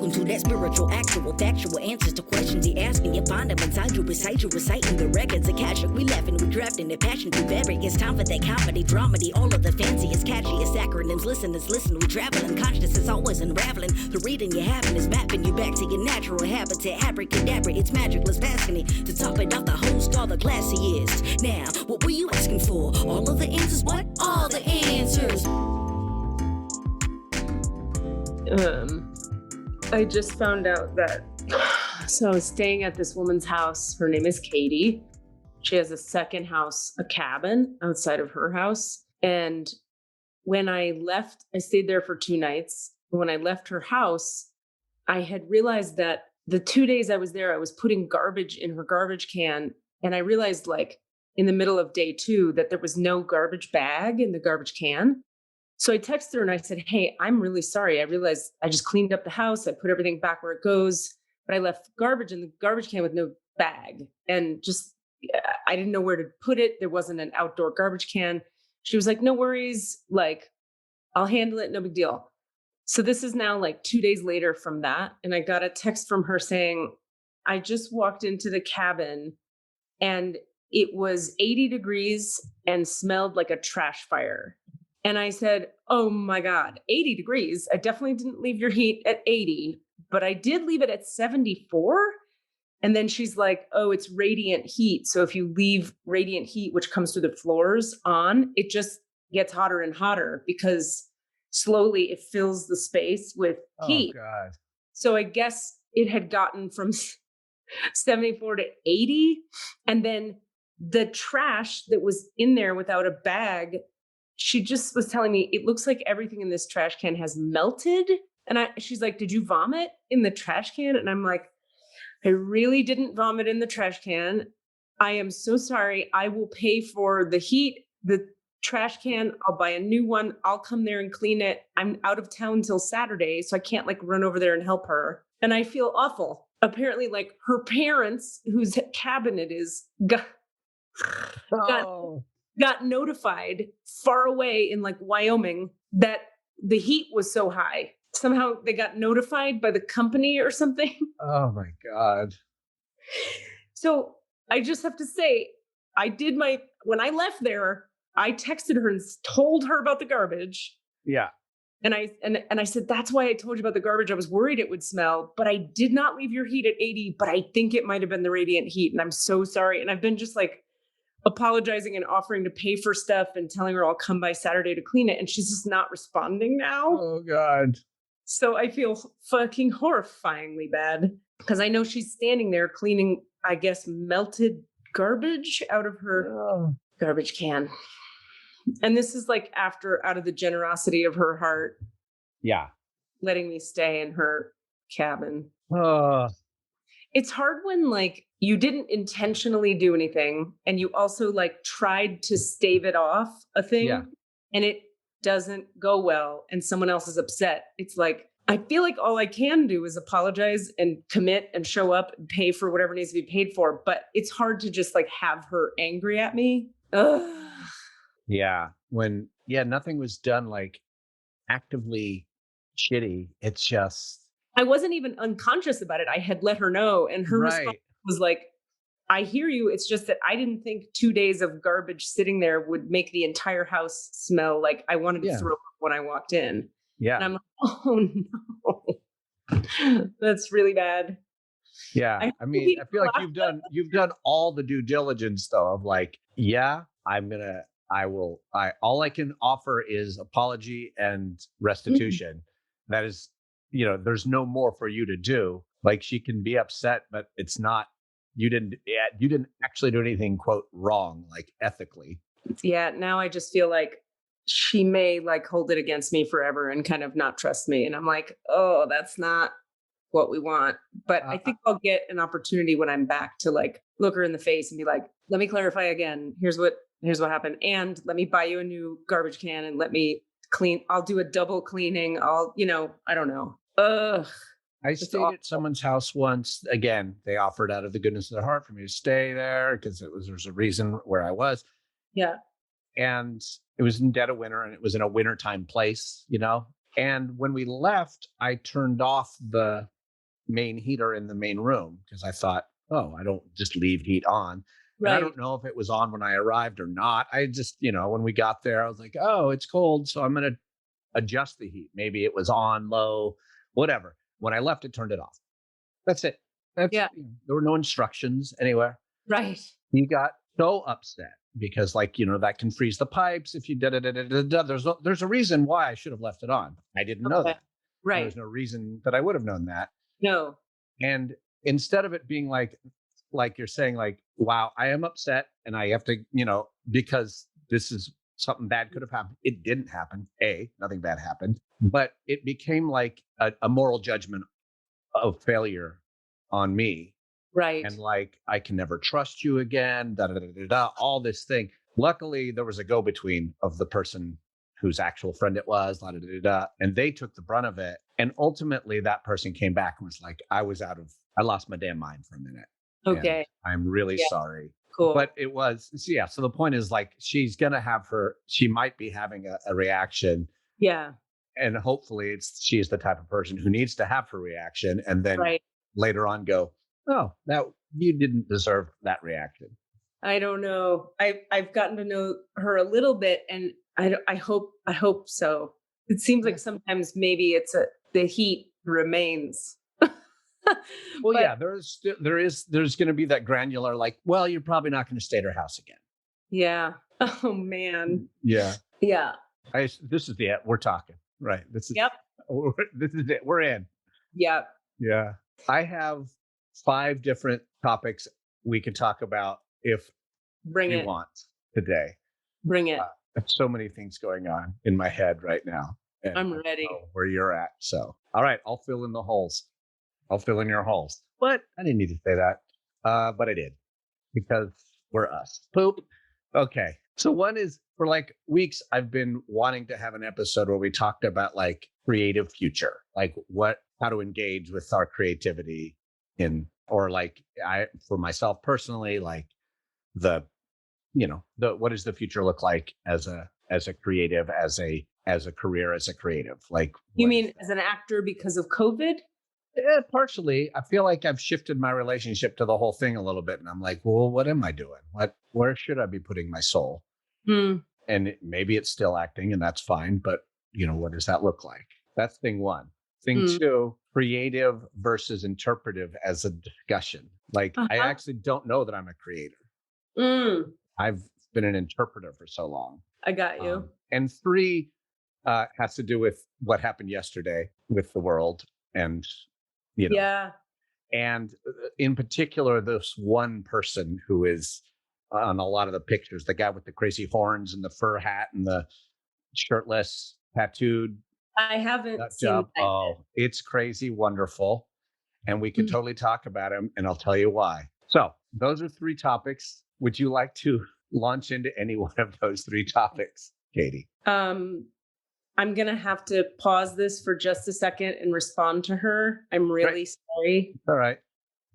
Welcome to that spiritual, actual, factual answers to questions you're asking. You find them inside you, recite you, reciting the records. Akashic, we laughing, we drafting the passion to vary. It's time for that comedy, dramedy, all of the fanciest, catchiest acronyms. Listeners, listen, we traveling. Conscious is always unraveling. The reading you're having is mapping you back to your natural habitat. Abracadabra, it's magicless, passionate. To top it off, the host, all the classiest. Now, what were you asking for? All of the answers? What? All the answers. I just found out that, so I was staying at this woman's house. Her name is Katie. She has a second house, a cabin outside of her house. And when I left, I stayed there for 2 nights. When I left her house, I had realized that the 2 days I was there, I was putting garbage in her garbage can. And I realized like in the middle of day 2 that there was no garbage bag in the garbage can. So I texted her and I said, hey, I'm really sorry. I realized I just cleaned up the house. I put everything back where it goes, but I left garbage in the garbage can with no bag. And just, I didn't know where to put it. There wasn't an outdoor garbage can. She was like, no worries. Like, I'll handle it. No big deal. So this is now like 2 days later from that. And I got a text from her saying, I just walked into the cabin and it was 80 degrees and smelled like a trash fire. And I said, oh my God, 80 degrees. I definitely didn't leave your heat at 80, but I did leave it at 74. And then she's like, oh, it's radiant heat. So if you leave radiant heat, which comes through the floors on, it just gets hotter and hotter because slowly it fills the space with heat. Oh God. So I guess it had gotten from 74 to 80. And then the trash that was in there without a bag, she just was telling me, it looks like everything in this trash can has melted. And she's like, did you vomit in the trash can? And I'm like, I really didn't vomit in the trash can. I am so sorry. I will pay for the heat, the trash can. I'll buy a new one. I'll come there and clean it. I'm out of town till Saturday, so I can't like run over there and help her. And I feel awful. Apparently, like her parents, whose cabin it is, got notified far away in like Wyoming that the heat was so high. Somehow they got notified by the company or something. Oh my God. So I just have to say, when I left there, I texted her and told her about the garbage. Yeah. And I said, that's why I told you about the garbage. I was worried it would smell, but I did not leave your heat at 80, but I think it might've been the radiant heat. And I'm so sorry. And I've been just like, apologizing and offering to pay for stuff and telling her I'll come by Saturday to clean it. And she's just not responding now. Oh God. So I feel fucking horrifyingly bad because I know she's standing there cleaning, I guess, melted garbage out of her garbage can. And this is like out of the generosity of her heart. Yeah. Letting me stay in her cabin. Oh. It's hard when like you didn't intentionally do anything and you also like tried to stave it off a thing and it doesn't go well and someone else is upset. It's like, I feel like all I can do is apologize and commit and show up and pay for whatever needs to be paid for. But it's hard to just like have her angry at me. Ugh. Yeah. When, nothing was done like actively shitty. It's just, I wasn't even unconscious about it. I had let her know. And her response was like, I hear you. It's just that I didn't think 2 days of garbage sitting there would make the entire house smell like I wanted to throw up when I walked in. Yeah. And I'm like, oh no, that's really bad. Yeah. I mean, I feel like you've done all the due diligence though of like, all I can offer is apology and restitution. Mm-hmm. That is, there's no more for you to do. Like she can be upset, but it's not, you didn't actually do anything, quote, wrong, like ethically. Yeah. Now I just feel like she may like hold it against me forever and kind of not trust me. And I'm like, oh, that's not what we want. But I think I'll get an opportunity when I'm back to like look her in the face and be like, let me clarify again. Here's what happened. And let me buy you a new garbage can and let me clean. I'll do a double cleaning. I don't know. Ugh. I stayed at someone's house once. Again, they offered out of the goodness of their heart for me to stay there because there's a reason where I was. Yeah. And it was in dead of winter and it was in a wintertime place, And when we left, I turned off the main heater in the main room because I thought, oh, I don't just leave heat on. And I Right. don't know if it was on when I arrived or not. I just, when we got there, I was like, oh, it's cold. So I'm going to adjust the heat. Maybe it was on low, whatever. When I left, it turned it off. That's it. Yeah. There were no instructions anywhere. Right. He got so upset because, that can freeze the pipes if you did it. There's a reason why I should have left it on. I didn't know that. Right. There's no reason that I would have known that. No. And instead of it being like you're saying, like, wow, I am upset and I have to, because this is something bad could have happened. It didn't happen. Nothing bad happened, but it became like a moral judgment of failure on me. Right. And like, I can never trust you again, all this thing. Luckily, there was a go-between of the person whose actual friend it was, and they took the brunt of it. And ultimately, that person came back and was like, I lost my damn mind for a minute. Okay. And I'm really sorry. Cool. But it was, so the point is, like, she might be having a reaction. Yeah. And hopefully she's the type of person who needs to have her reaction and then later on go, oh, that you didn't deserve that reaction. I don't know. I've gotten to know her a little bit, and I hope so. It seems like sometimes maybe the heat remains. Well, yeah, there's going to be that granular, like, well, you're probably not going to stay at her house again. Yeah. Oh man. Yeah. Yeah. This is the we're talking, right? This is it. We're in. Yep. Yeah. I have 5 different topics we could talk about if you want today. Bring it. There's so many things going on in my head right now. And I'm ready. Where you're at. So, all right, I'll fill in the holes. I'll fill in your holes. But I didn't need to say that. But I did because we're us. Poop. Okay. So one is, for like weeks, I've been wanting to have an episode where we talked about like creative future, like how to engage with our creativity for myself personally, like what does the future look like as a creative, as a career, as a creative? Like, you mean as an actor because of COVID? Partially. I feel like I've shifted my relationship to the whole thing a little bit. And I'm like, well, what am I doing? Where should I be putting my soul? And maybe it's still acting, and that's fine. But, what does that look like? That's thing one. Thing two, creative versus interpretive as a discussion. Like, I actually don't know that I'm a creator. I've been an interpreter for so long. I got you. And 3 has to do with what happened yesterday with the world. And, and in particular, this one person who is on a lot of the pictures, the guy with the crazy horns and the fur hat and the shirtless, tattooed. I haven't seen that. Oh, it's crazy wonderful. And we could totally talk about him, and I'll tell you why. So those are 3 topics. Would you like to launch into any one of those 3 topics, Katie? I'm going to have to pause this for just a second and respond to her. I'm really sorry. All right.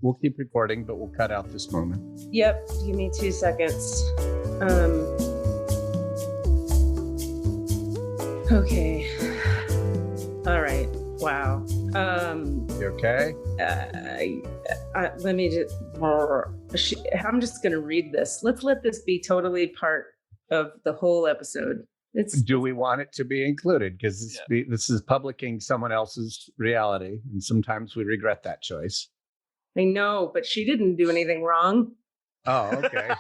We'll keep recording, but we'll cut out this moment. Yep. Give me 2 seconds. Okay. All right. Wow. You okay? Let me just, I'm just going to read this. Let's let this be totally part of the whole episode. Do we want it to be included? Because this is publishing someone else's reality, and sometimes we regret that choice. I know, but she didn't do anything wrong. Oh, okay.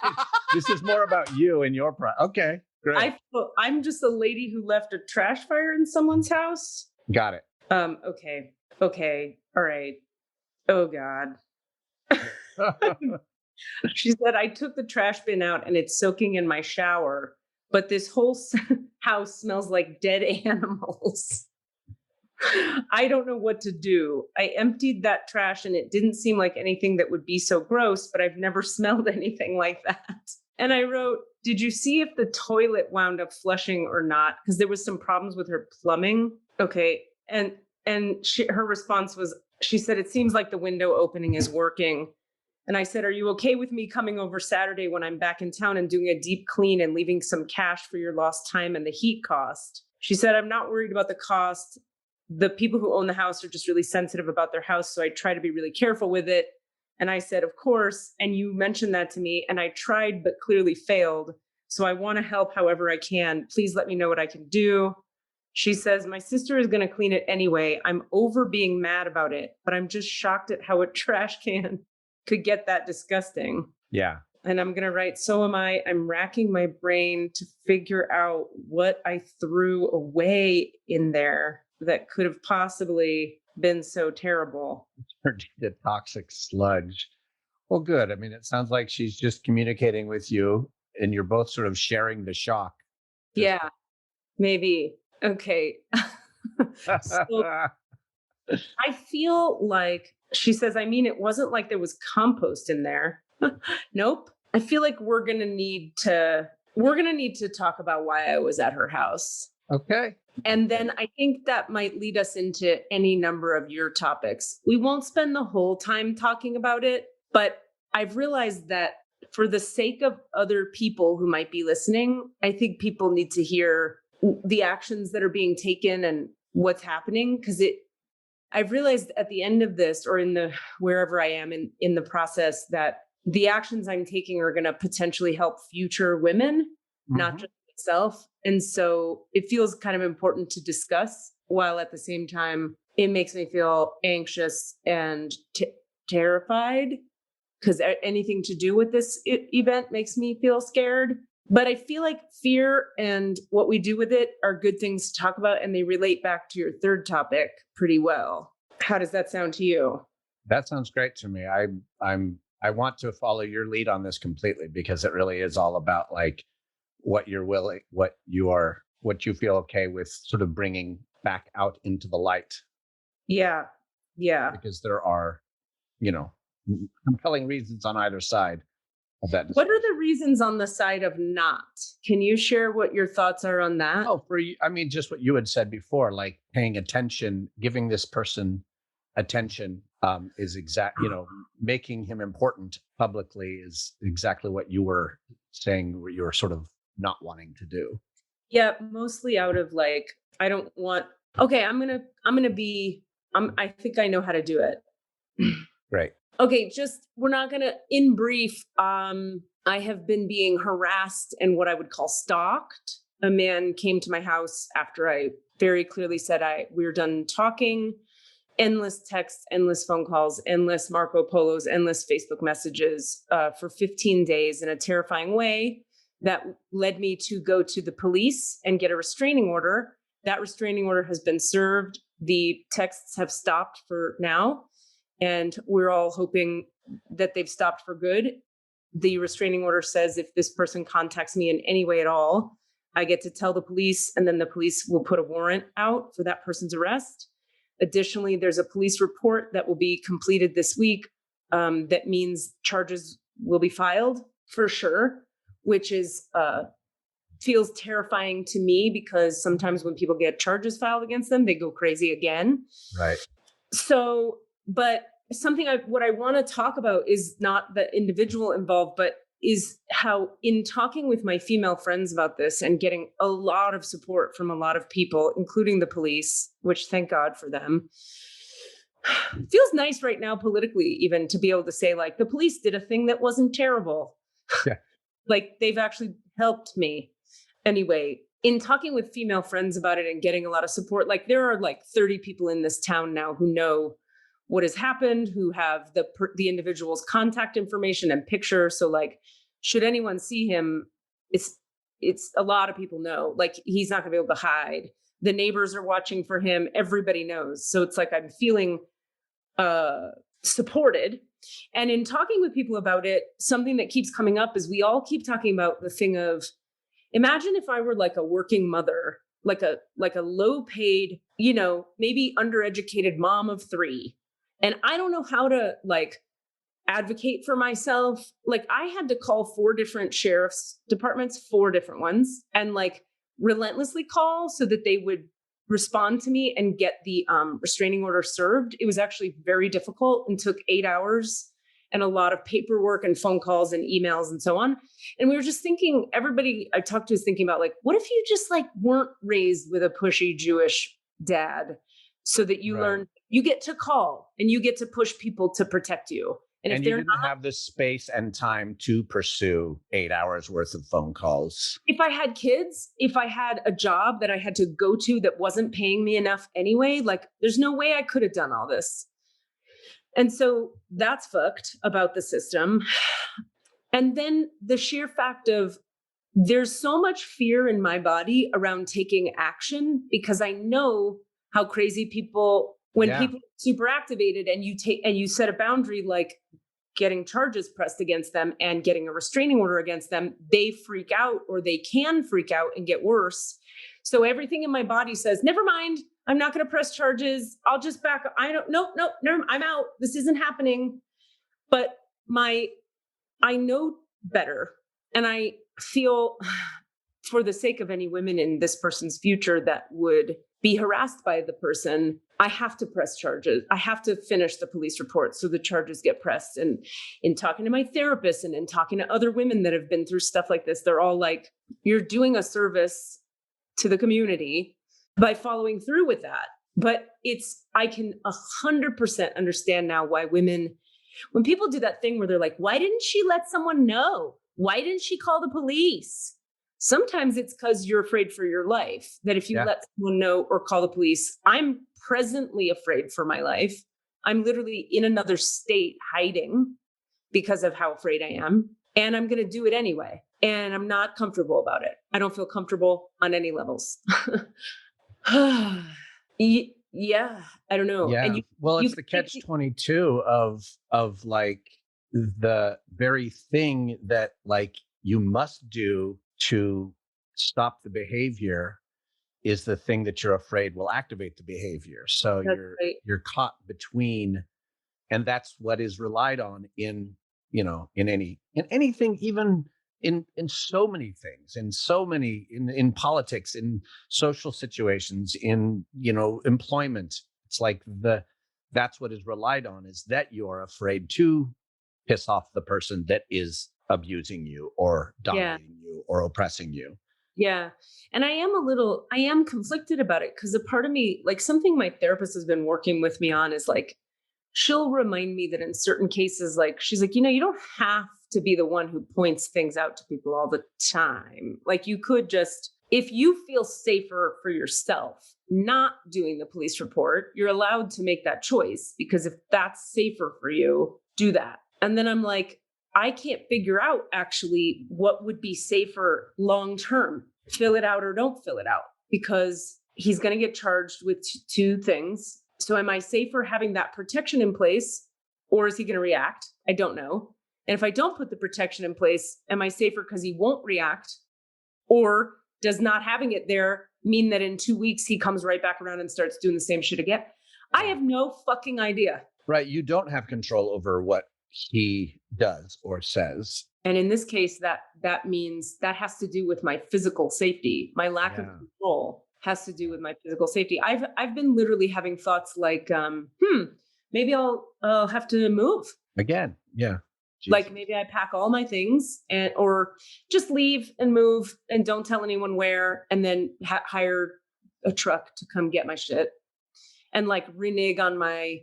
This is more about you and your okay, great. I'm just a lady who left a trash fire in someone's house. Got it. Okay. All right. Oh God. She said, I took the trash bin out and it's soaking in my shower, but this whole house smells like dead animals. I don't know what to do. I emptied that trash and it didn't seem like anything that would be so gross, but I've never smelled anything like that. And I wrote, did you see if the toilet wound up flushing or not? Because there was some problems with her plumbing. Okay. And her response was, she said, it seems like the window opening is working. And I said, are you okay with me coming over Saturday when I'm back in town and doing a deep clean and leaving some cash for your lost time and the heat cost? She said, I'm not worried about the cost. The people who own the house are just really sensitive about their house. So I try to be really careful with it. And I said, of course. And you mentioned that to me, and I tried, but clearly failed. So I want to help however I can. Please let me know what I can do. She says, my sister is going to clean it anyway. I'm over being mad about it, but I'm just shocked at how a trash can could get that disgusting. Yeah. And I'm going to write, so am I. I'm racking my brain to figure out what I threw away in there that could have possibly been so terrible. Turned into toxic sludge. Well, good. I mean, it sounds like she's just communicating with you and you're both sort of sharing the shock. Yeah, maybe. Okay. So I feel like, she says, I mean, it wasn't like there was compost in there. Nope. I feel like we're going to need to talk about why I was at her house. Okay. And then I think that might lead us into any number of your topics. We won't spend the whole time talking about it, but I've realized that for the sake of other people who might be listening, I think people need to hear the actions that are being taken and what's happening. Because I've realized at the end of this, or in the wherever I am in the process, that the actions I'm taking are going to potentially help future women, not just myself. And so it feels kind of important to discuss, while at the same time, it makes me feel anxious and terrified, because anything to do with this event makes me feel scared. But I feel like fear and what we do with it are good things to talk about, and they relate back to your third topic pretty well. How does that sound to you? That sounds great to me. I want to follow your lead on this completely, because it really is all about like what you're willing, what you feel okay with sort of bringing back out into the light. Yeah. Yeah. Because there are, compelling reasons on either side of that. What are the reasons on the side of not? Can you share what your thoughts are on that? Oh, just what you had said before, like paying attention, giving this person attention is making him important publicly is exactly what you were saying, what you were sort of not wanting to do. Yeah, mostly out of like, I don't want, okay, I think I know how to do it. Right. Okay, we're not going to, in brief, I have been being harassed and what I would call stalked. A man came to my house after I very clearly said we were done talking. Endless texts, endless phone calls, endless Marco Polos, endless Facebook messages for 15 days in a terrifying way that led me to go to the police and get a restraining order. That restraining order has been served. The texts have stopped for now, and we're all hoping that they've stopped for good. The restraining order says if this person contacts me in any way at all, I get to tell the police, and then the police will put a warrant out for that person's arrest. Additionally, there's a police report that will be completed this week. That means charges will be filed for sure, which is feels terrifying to me, because sometimes when people get charges filed against them, they go crazy again. Right. So, but what I want to talk about is not the individual involved, but is how, in talking with my female friends about this and getting a lot of support from a lot of people, including the police, which thank God for them, it feels nice right now politically, even to be able to say like, the police did a thing that wasn't terrible. Yeah. Like they've actually helped me. Anyway, in talking with female friends about it and getting a lot of support, like there are like 30 people in this town now who know what has happened, who have the individual's contact information and picture. So like, should anyone see him, it's a lot of people know, like he's not gonna be able to hide. The neighbors are watching for him. Everybody knows. So it's like, I'm feeling supported. And in talking with people about it, something that keeps coming up is we all keep talking about the thing of, imagine if I were like a working mother, like a low paid, maybe undereducated mom of 3. And I don't know how to like advocate for myself. Like I had to call 4 different sheriff's departments, 4 different ones, and like relentlessly call so that they would respond to me and get the restraining order served. It was actually very difficult and took 8 hours. and a lot of paperwork and phone calls and emails and so on. And we were just thinking, everybody I talked to is thinking about like, what if you just like weren't raised with a pushy Jewish dad so that you learn, you get to call and you get to push people to protect you. And if you they're didn't not, have the space and time to pursue 8 hours worth of phone calls. if I had kids, if I had a job that I had to go to that wasn't paying me enough anyway, like there's no way I could have done all this. And so that's fucked about the system. And then the sheer fact of there's so much fear in my body around taking action because I know how crazy people, when people are super activated and you set a boundary, like getting charges pressed against them and getting a restraining order against them, they freak out or they can freak out and get worse. So everything in my body says, never mind, I'm not going to press charges. I'll just back up. Nope, I'm out. This isn't happening. But I know better. And I feel for the sake of any women in this person's future that would be harassed by the person, I have to press charges. I have to finish the police report so the charges get pressed. And in talking to my therapist and in talking to other women that have been through stuff like this, they're all like, you're doing a service to the community by following through with that. But I can 100% understand now why women, when people do that thing where they're like, why didn't she let someone know? Why didn't she call the police? Sometimes it's because you're afraid for your life, that if you let someone know or call the police, I'm presently afraid for my life. I'm literally in another state hiding because of how afraid I am. And I'm going to do it anyway. And I'm not comfortable about it. I don't feel comfortable on any levels. Yeah, I don't know. Yeah. And it's the catch-22 of like the very thing that like you must do to stop the behavior is the thing that you're afraid will activate the behavior. So you're caught between, and that's what is relied on in anything, even in so many things, in politics, in social situations, in employment. It's like that's what is relied on, is that you're afraid to piss off the person that is abusing you or dominating you or oppressing you. Yeah. And I am conflicted about it because a part of me, like something my therapist has been working with me on is like, she'll remind me that in certain cases, like she's like, you don't have to be the one who points things out to people all the time. Like you could just, if you feel safer for yourself, not doing the police report, you're allowed to make that choice, because if that's safer for you, do that. And then I'm like, I can't figure out actually what would be safer long-term, fill it out or don't fill it out, because he's going to get charged with two things. So am I safer having that protection in place, or is he going to react? I don't know. And if I don't put the protection in place, am I safer because he won't react? Or does not having it there mean that in 2 weeks he comes right back around and starts doing the same shit again? I have no fucking idea. Right. You don't have control over what he does or says. And in this case, that means that has to do with my physical safety. My lack of control has to do with my physical safety. I've been literally having thoughts like, maybe I'll have to move again. Yeah. Jesus. Like maybe I pack all my things or just leave and move and don't tell anyone where, and then hire a truck to come get my shit and like renege on my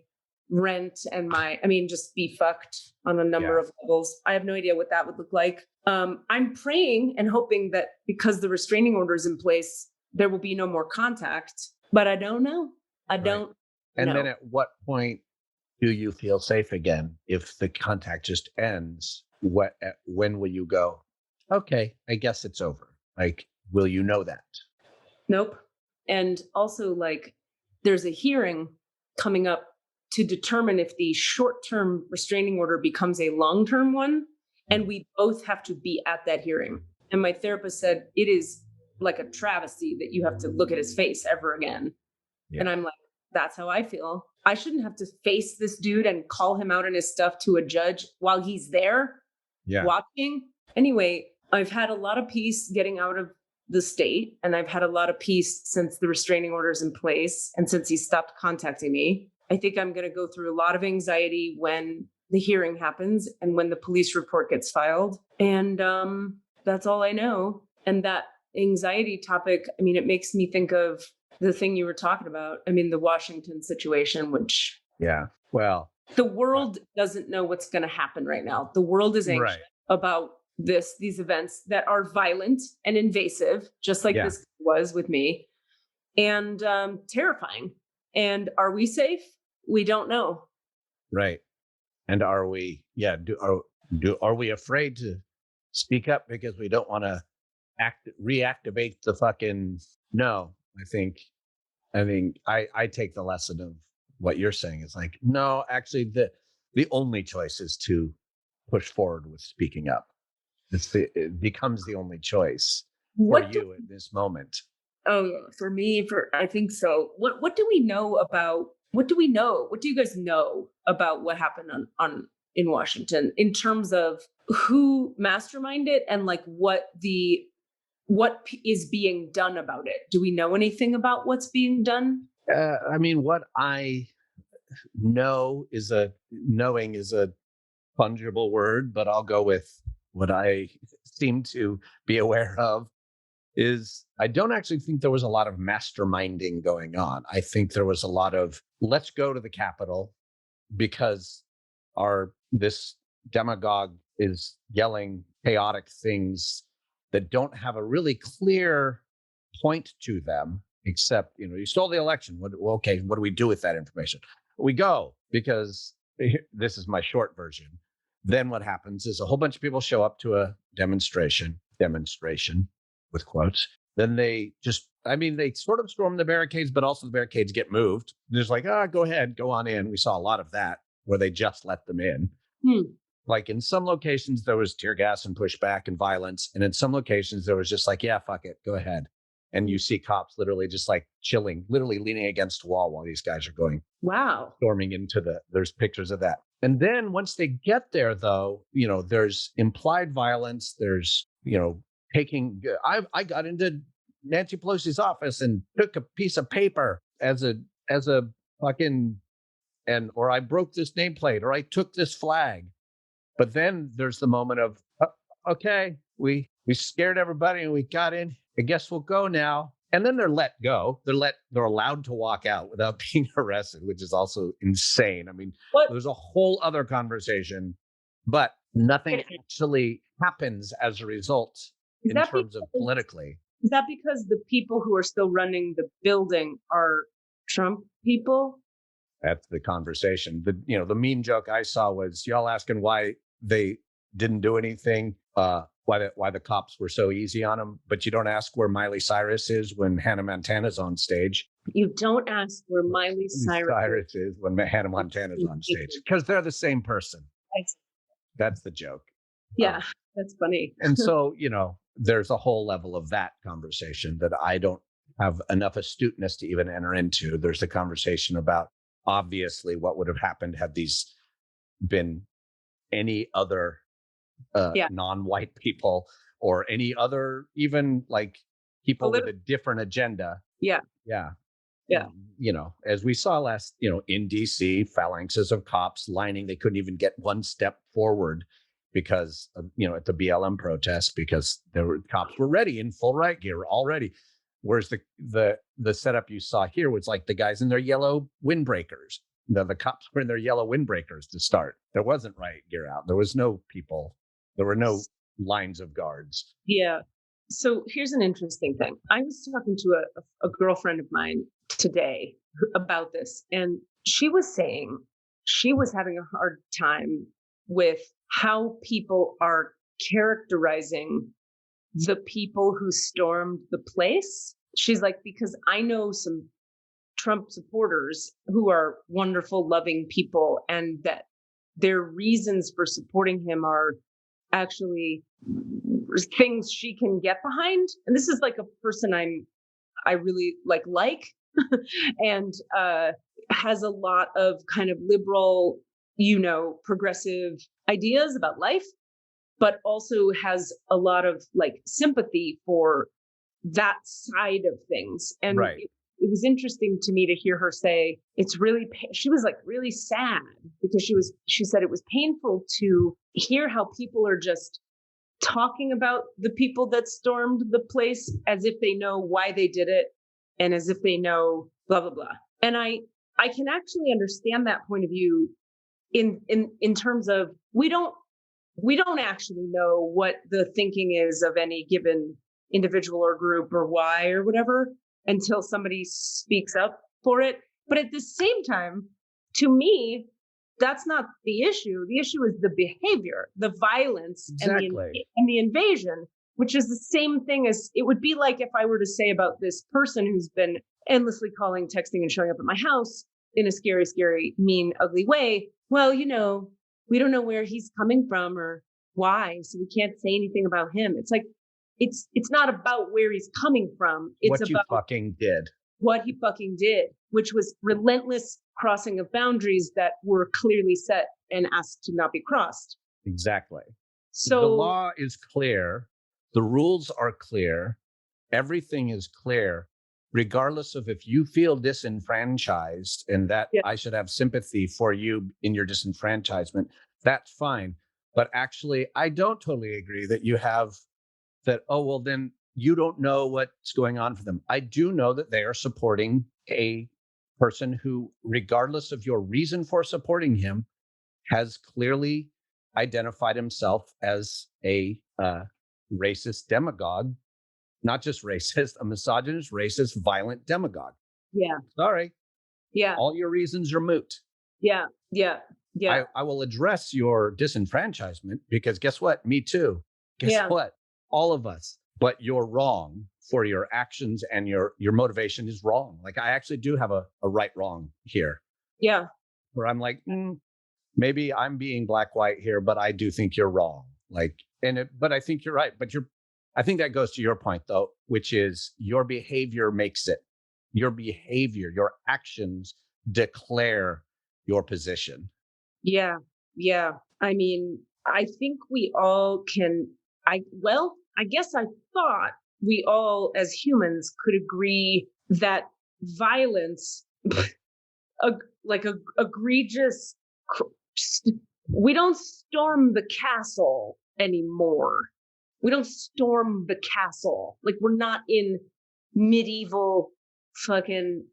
rent and just be fucked on a number of levels. I have no idea what that would look like. I'm praying and hoping that because the restraining order is in place, there will be no more contact, but I don't know. I don't know. And then at what point do you feel safe again? If the contact just ends, when will you go, okay, I guess it's over? Like, will you know that? Nope. And also, like, there's a hearing coming up to determine if the short-term restraining order becomes a long-term one. And we both have to be at that hearing. And my therapist said, it is like a travesty that you have to look at his face ever again. Yeah. And I'm like, that's how I feel. I shouldn't have to face this dude and call him out on his stuff to a judge while he's there watching. Anyway, I've had a lot of peace getting out of the state, and I've had a lot of peace since the restraining order is in place and since he stopped contacting me. I think I'm going to go through a lot of anxiety when the hearing happens and when the police report gets filed. And that's all I know. And that anxiety topic, I mean, it makes me think of the thing you were talking about. I mean, the Washington situation, which well, the world doesn't know what's going to happen right now. The world is anxious about these events that are violent and invasive, just like this was with me, and terrifying. And are we safe? We don't know. Right. And are we? Yeah. Are we afraid to speak up because we don't want to reactivate the fucking? No, I think I take the lesson of what you're saying is like, no, actually the only choice is to push forward with speaking up. It becomes the only choice for you at this moment. Oh, for me, I think so. What do we know about? What do we know? What do you guys know about what happened in Washington in terms of who masterminded it and like what is being done about it? Do we know anything about what's being done? I mean, what I know knowing is a fungible word, but I'll go with what I seem to be aware of is I don't actually think there was a lot of masterminding going on. I think there was a lot of let's go to the Capitol because this demagogue is yelling chaotic things that don't have a really clear point to them, except, you stole the election. Okay, what do we do with that information? We go because this is my short version. Then what happens is a whole bunch of people show up to a demonstration with quotes. Then they sort of storm the barricades, but also the barricades get moved. There's like, go ahead, go on in. We saw a lot of that where they just let them in. Like in some locations, there was tear gas and pushback and violence. And in some locations, there was just like, yeah, fuck it, go ahead. And you see cops literally just like chilling, literally leaning against a wall while these guys are going. Wow. Storming there's pictures of that. And then once they get there, though, there's implied violence. There's, I got into Nancy Pelosi's office and took a piece of paper as a fucking, or I broke this nameplate, or I took this flag. But then there's the moment of, okay, we scared everybody and we got in. I guess we'll go now. And then they're let go. They're allowed to walk out without being arrested, which is also insane. I mean, there's a whole other conversation, but nothing actually happens as a result in terms of politically. Is that because the people who are still running the building are Trump people? That's the conversation. The meme joke I saw was y'all asking why they didn't do anything, why the cops were so easy on them, but you don't ask where Miley Cyrus is when Hannah Montana's on stage. You don't ask where Miley Cyrus is when Hannah Montana's on stage because they're the same person. That's the joke. Yeah, that's funny. And so, there's a whole level of that conversation that I don't have enough astuteness to even enter into. There's a conversation about obviously what would have happened had these been any other non-white people or any other, even like people with a different agenda. Yeah. As we saw last, in DC, phalanxes of cops lining, they couldn't even get one step forward because of, at the BLM protest, because cops were ready in full riot gear already. Whereas the setup you saw here was like the guys in their yellow windbreakers. The cops were in their yellow windbreakers to start. There wasn't riot gear out. There was no people. There were no lines of guards. Yeah. So here's an interesting thing. I was talking to a girlfriend of mine today about this, and she was saying she was having a hard time with how people are characterizing the people who stormed the place. She's like, because I know some Trump supporters who are wonderful, loving people, and that their reasons for supporting him are actually things she can get behind. And this is like a person I really like and has a lot of kind of liberal, progressive ideas about life, but also has a lot of like sympathy for that side of things. And it was interesting to me to hear her say it's really, she was like really sad because she said it was painful to hear how people are just talking about the people that stormed the place as if they know why they did it and as if they know blah, blah, blah. And I can actually understand that point of view in terms of we don't actually know what the thinking is of any given individual or group or why or whatever until somebody speaks up for it. But at the same time, to me, that's not the issue. The issue is the behavior, the violence, Exactly. and the invasion, which is the same thing as it would be like if I were to say about this person who's been endlessly calling, texting, and showing up at my house in a scary, scary, mean, ugly way. Well, we don't know where he's coming from or why, so we can't say anything about him. It's like, it's not about where he's coming from. It's what you about fucking did. What he fucking did, which was relentless crossing of boundaries that were clearly set and asked to not be crossed. Exactly. So the law is clear. The rules are clear. Everything is clear, regardless of if you feel disenfranchised and that I should have sympathy for you in your disenfranchisement. That's fine. But actually, I don't totally agree that you have that, oh, well, then you don't know what's going on for them. I do know that they are supporting a person who, regardless of your reason for supporting him, has clearly identified himself as a racist demagogue, not just racist, a misogynist, racist, violent demagogue. Yeah. Sorry. Yeah. All your reasons are moot. Yeah. Yeah. Yeah. I will address your disenfranchisement because guess what? Me too. Guess what? All of us. But you're wrong for your actions and your motivation is wrong. Like I actually do have a right wrong here. Yeah. Where I'm like, maybe I'm being black-white here, but I do think you're wrong. Like, but I think you're right. But I think that goes to your point though, which is your behavior makes it. Your behavior, your actions declare your position. Yeah. Yeah. I mean, I think we all can, I guess I thought we all as humans could agree that violence, egregious, we don't storm the castle anymore. We don't storm the castle. Like we're not in medieval fucking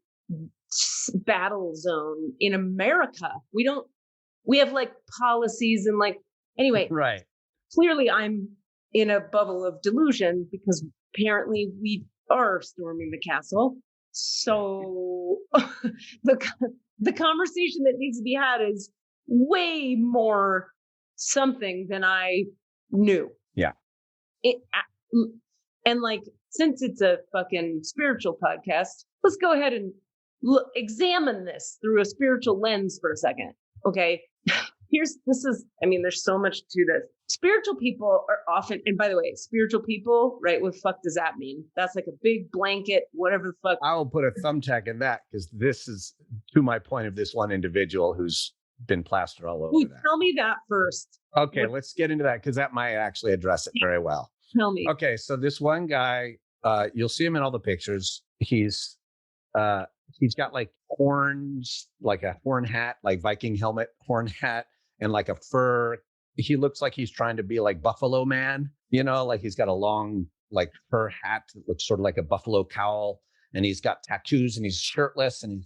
battle zone in America. We have like policies and like, anyway, right. Clearly I'm in a bubble of delusion because apparently we are storming the castle. So the conversation that needs to be had is way more something than I knew. Yeah. And like, since it's a fucking spiritual podcast, let's go ahead and examine this through a spiritual lens for a second. Okay. There's so much to this. Spiritual people are often, and by the way, spiritual people, right? What the fuck does that mean? That's like a big blanket, whatever the fuck. I will put a thumbtack in that because this is to my point of this one individual who's been plastered all over that. Tell me that first. Okay, let's get into that because that might actually address it very well. Tell me. Okay, so this one guy, you'll see him in all the pictures. He's got like horns, like a horn hat, like Viking helmet, horn hat, and like a fur. He looks like he's trying to be like Buffalo Man, like he's got a long like fur hat that looks sort of like a buffalo cowl, and he's got tattoos, and he's shirtless, and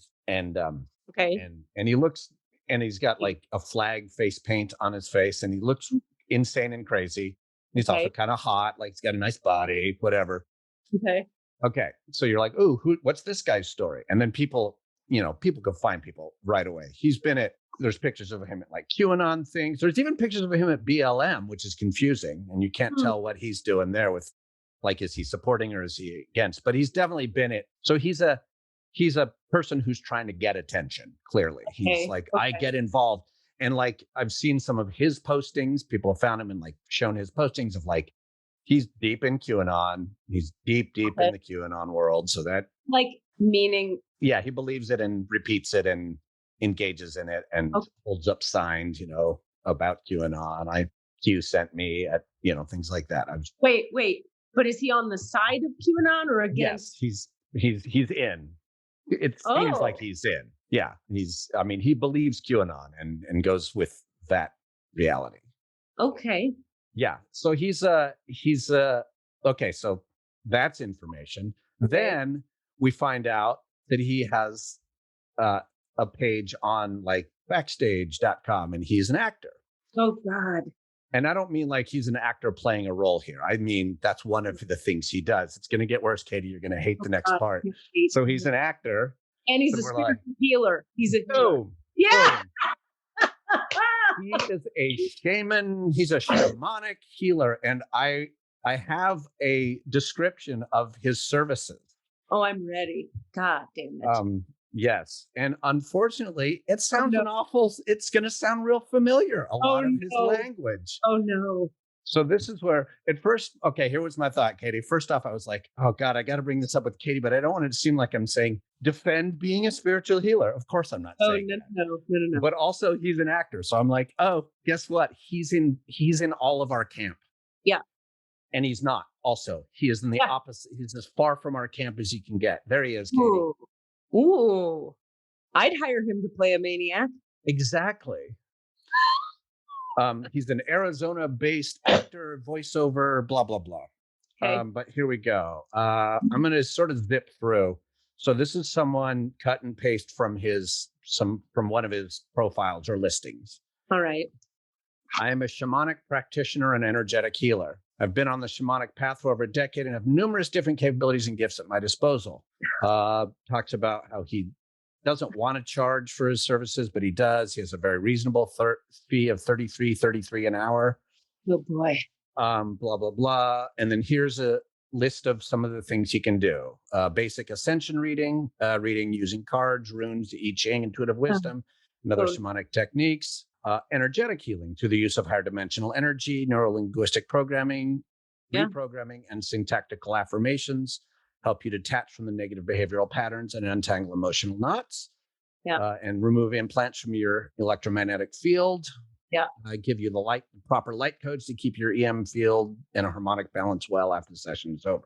he's got like a flag face paint on his face, and he looks insane and crazy. He's also kind of hot, like he's got a nice body, whatever. Okay. So you're like, oh, what's this guy's story? And then people can find people right away. There's pictures of him at like QAnon things. There's even pictures of him at BLM, which is confusing. And you can't tell what he's doing there with, like, is he supporting or is he against? But he's definitely been it. So he's a person who's trying to get attention, clearly. He's like, I get involved. And like, I've seen some of his postings. People have found him and like shown his postings of like, he's deep in QAnon. He's deep in the QAnon world. So that like meaning. Yeah, he believes it and repeats it and engages in it and holds up signs, about QAnon. Q sent me at, things like that. Wait, but is he on the side of QAnon or against? Yes, he's in. It seems like he's in. Yeah, he believes QAnon and goes with that reality. Okay. Yeah. So he's okay, so that's information. Okay. Then we find out that he has a page on like backstage.com and he's an actor. Oh God. And I don't mean like he's an actor playing a role here. I mean, that's one of the things he does. It's going to get worse, Katie. You're going to hate the next part. So he's an actor. And he's a spiritual healer. He's a healer. Boom. Yeah. Boom. He is a shaman. He's a shamanic healer. And I have a description of his services. Oh, I'm ready. God damn it. Yes. And unfortunately, it sounds an awful, it's going to sound real familiar, a lot of his language. Oh, no. So this is where at first, okay, here was my thought, Katie. First off, I was like, oh God, I got to bring this up with Katie, but I don't want it to seem like I'm saying defend being a spiritual healer. Of course I'm not saying No. But also he's an actor. So I'm like, oh, guess what? He's in all of our camp. Yeah. And he's not also. He is in the opposite. He's as far from our camp as you can get. There he is, Katie. Ooh. I'd hire him to play a maniac. Exactly. He's an Arizona-based actor, voiceover, blah, blah, blah. Okay. But here we go. I'm going to sort of zip through. So this is someone cut and paste from one of his profiles or listings. All right. I am a shamanic practitioner and energetic healer. I've been on the shamanic path for over a decade and have numerous different capabilities and gifts at my disposal. Talks about how he doesn't want to charge for his services, but he does. He has a very reasonable fee of $33 an hour. Oh boy. Blah, blah, blah. And then here's a list of some of the things he can do. Basic ascension reading using cards, runes, I Ching, intuitive wisdom, and other shamanic techniques. Energetic healing through the use of higher dimensional energy, neuro-linguistic programming, reprogramming, and syntactical affirmations help you detach from the negative behavioral patterns and untangle emotional knots. And remove implants from your electromagnetic field. Give you the proper light codes to keep your EM field in a harmonic balance well after the session is over.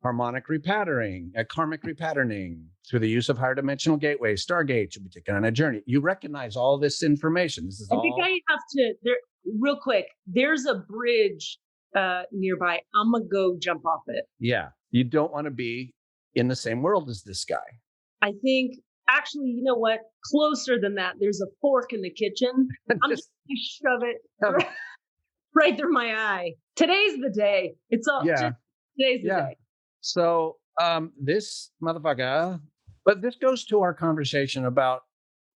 Harmonic repatterning, karmic repatterning through the use of higher dimensional gateways, stargates. You'll be taken on a journey. You recognize all this information. This is I think I have to, real quick, there's a bridge nearby. I'm going to go jump off it. Yeah. You don't want to be in the same world as this guy. I think, actually, you know what? Closer than that, there's a fork in the kitchen. I'm just going to shove it right through my eye. Today's the day. It's all today's the day. So this motherfucker, but this goes to our conversation about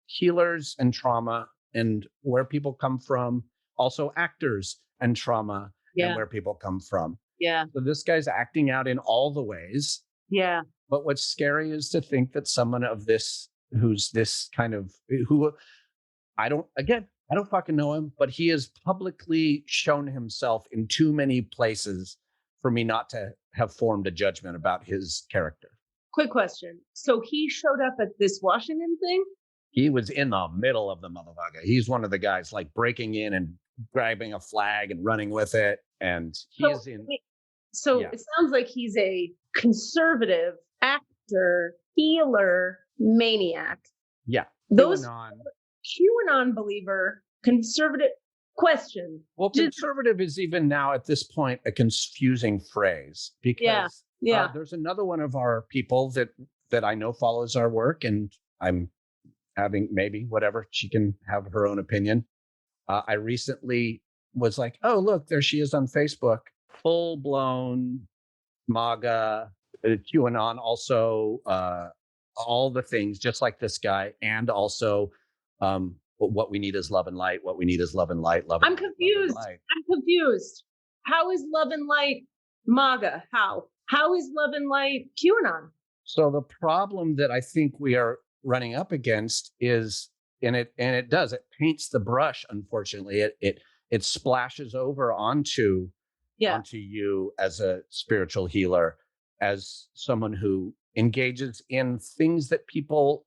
healers and trauma and where people come from, also actors and trauma and where people come from. So this guy's acting out in all the ways. But what's scary is to think that someone of this, who's this kind of, who I don't fucking know him, but he has publicly shown himself in too many places for me not to have formed a judgment about his character. Quick question. So he showed up at this Washington thing? He was in the middle of the motherfucker. He's one of the guys like breaking in and grabbing a flag and running with it. And it sounds like he's a conservative actor, healer, maniac. Yeah. Those QAnon believer, conservative question. Well, conservative is even now at this point a confusing phrase because there's another one of our people that I know follows our work, and I'm having maybe whatever, she can have her own opinion. I recently was like, oh, look, there she is on Facebook, full blown MAGA, QAnon, also all the things, just like this guy, and also what we need is love and light. What we need is love and light. I'm confused. How is love and light MAGA? How is love and light QAnon? So the problem that I think we are running up against is, it paints the brush. Unfortunately, it splashes over onto you as a spiritual healer, as someone who engages in things that people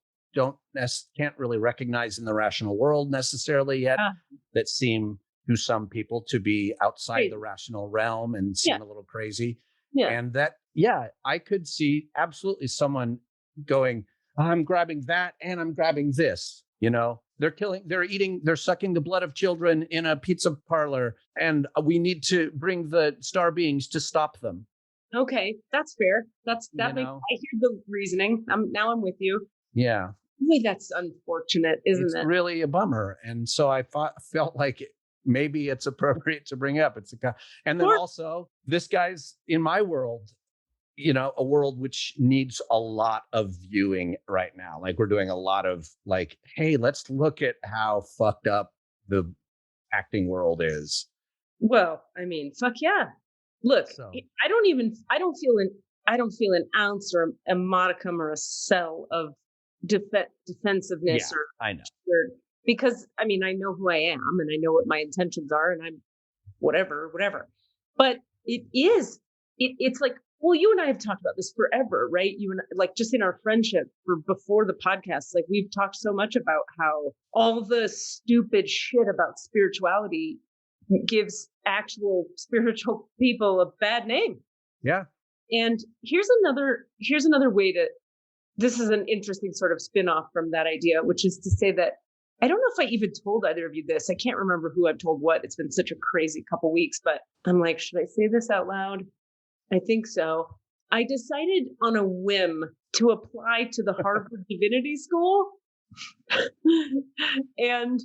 can't really recognize in the rational world necessarily yet, that seem to some people to be outside the rational realm and seem a little crazy. And that, I could see absolutely someone going, I'm grabbing that and I'm grabbing this. They're sucking the blood of children in a pizza parlor, and we need to bring the star beings to stop them. Okay, that's fair. I hear the reasoning. I'm with you. Yeah. Boy, that's unfortunate, isn't it? It's really a bummer. And so I felt like maybe it's appropriate to bring up. And then also, this guy's in my world, a world which needs a lot of viewing right now. Like, we're doing a lot of like, hey, let's look at how fucked up the acting world is. Well, I mean, fuck yeah. Look, I don't feel an ounce or a modicum or a cell of defensiveness I know. Because I mean, I know who I am and I know what my intentions are, and I'm whatever. But it's like, well, you and I have talked about this forever, right? You and like, just in our friendship before the podcast, like, we've talked so much about how all the stupid shit about spirituality gives actual spiritual people a bad name. Yeah. And here's another way this is an interesting sort of spin-off from that idea, which is to say that I don't know if I even told either of you this. I can't remember who I've told what. It's been such a crazy couple weeks, but I'm like, should I say this out loud? I think so. I decided on a whim to apply to the Harvard Divinity School. And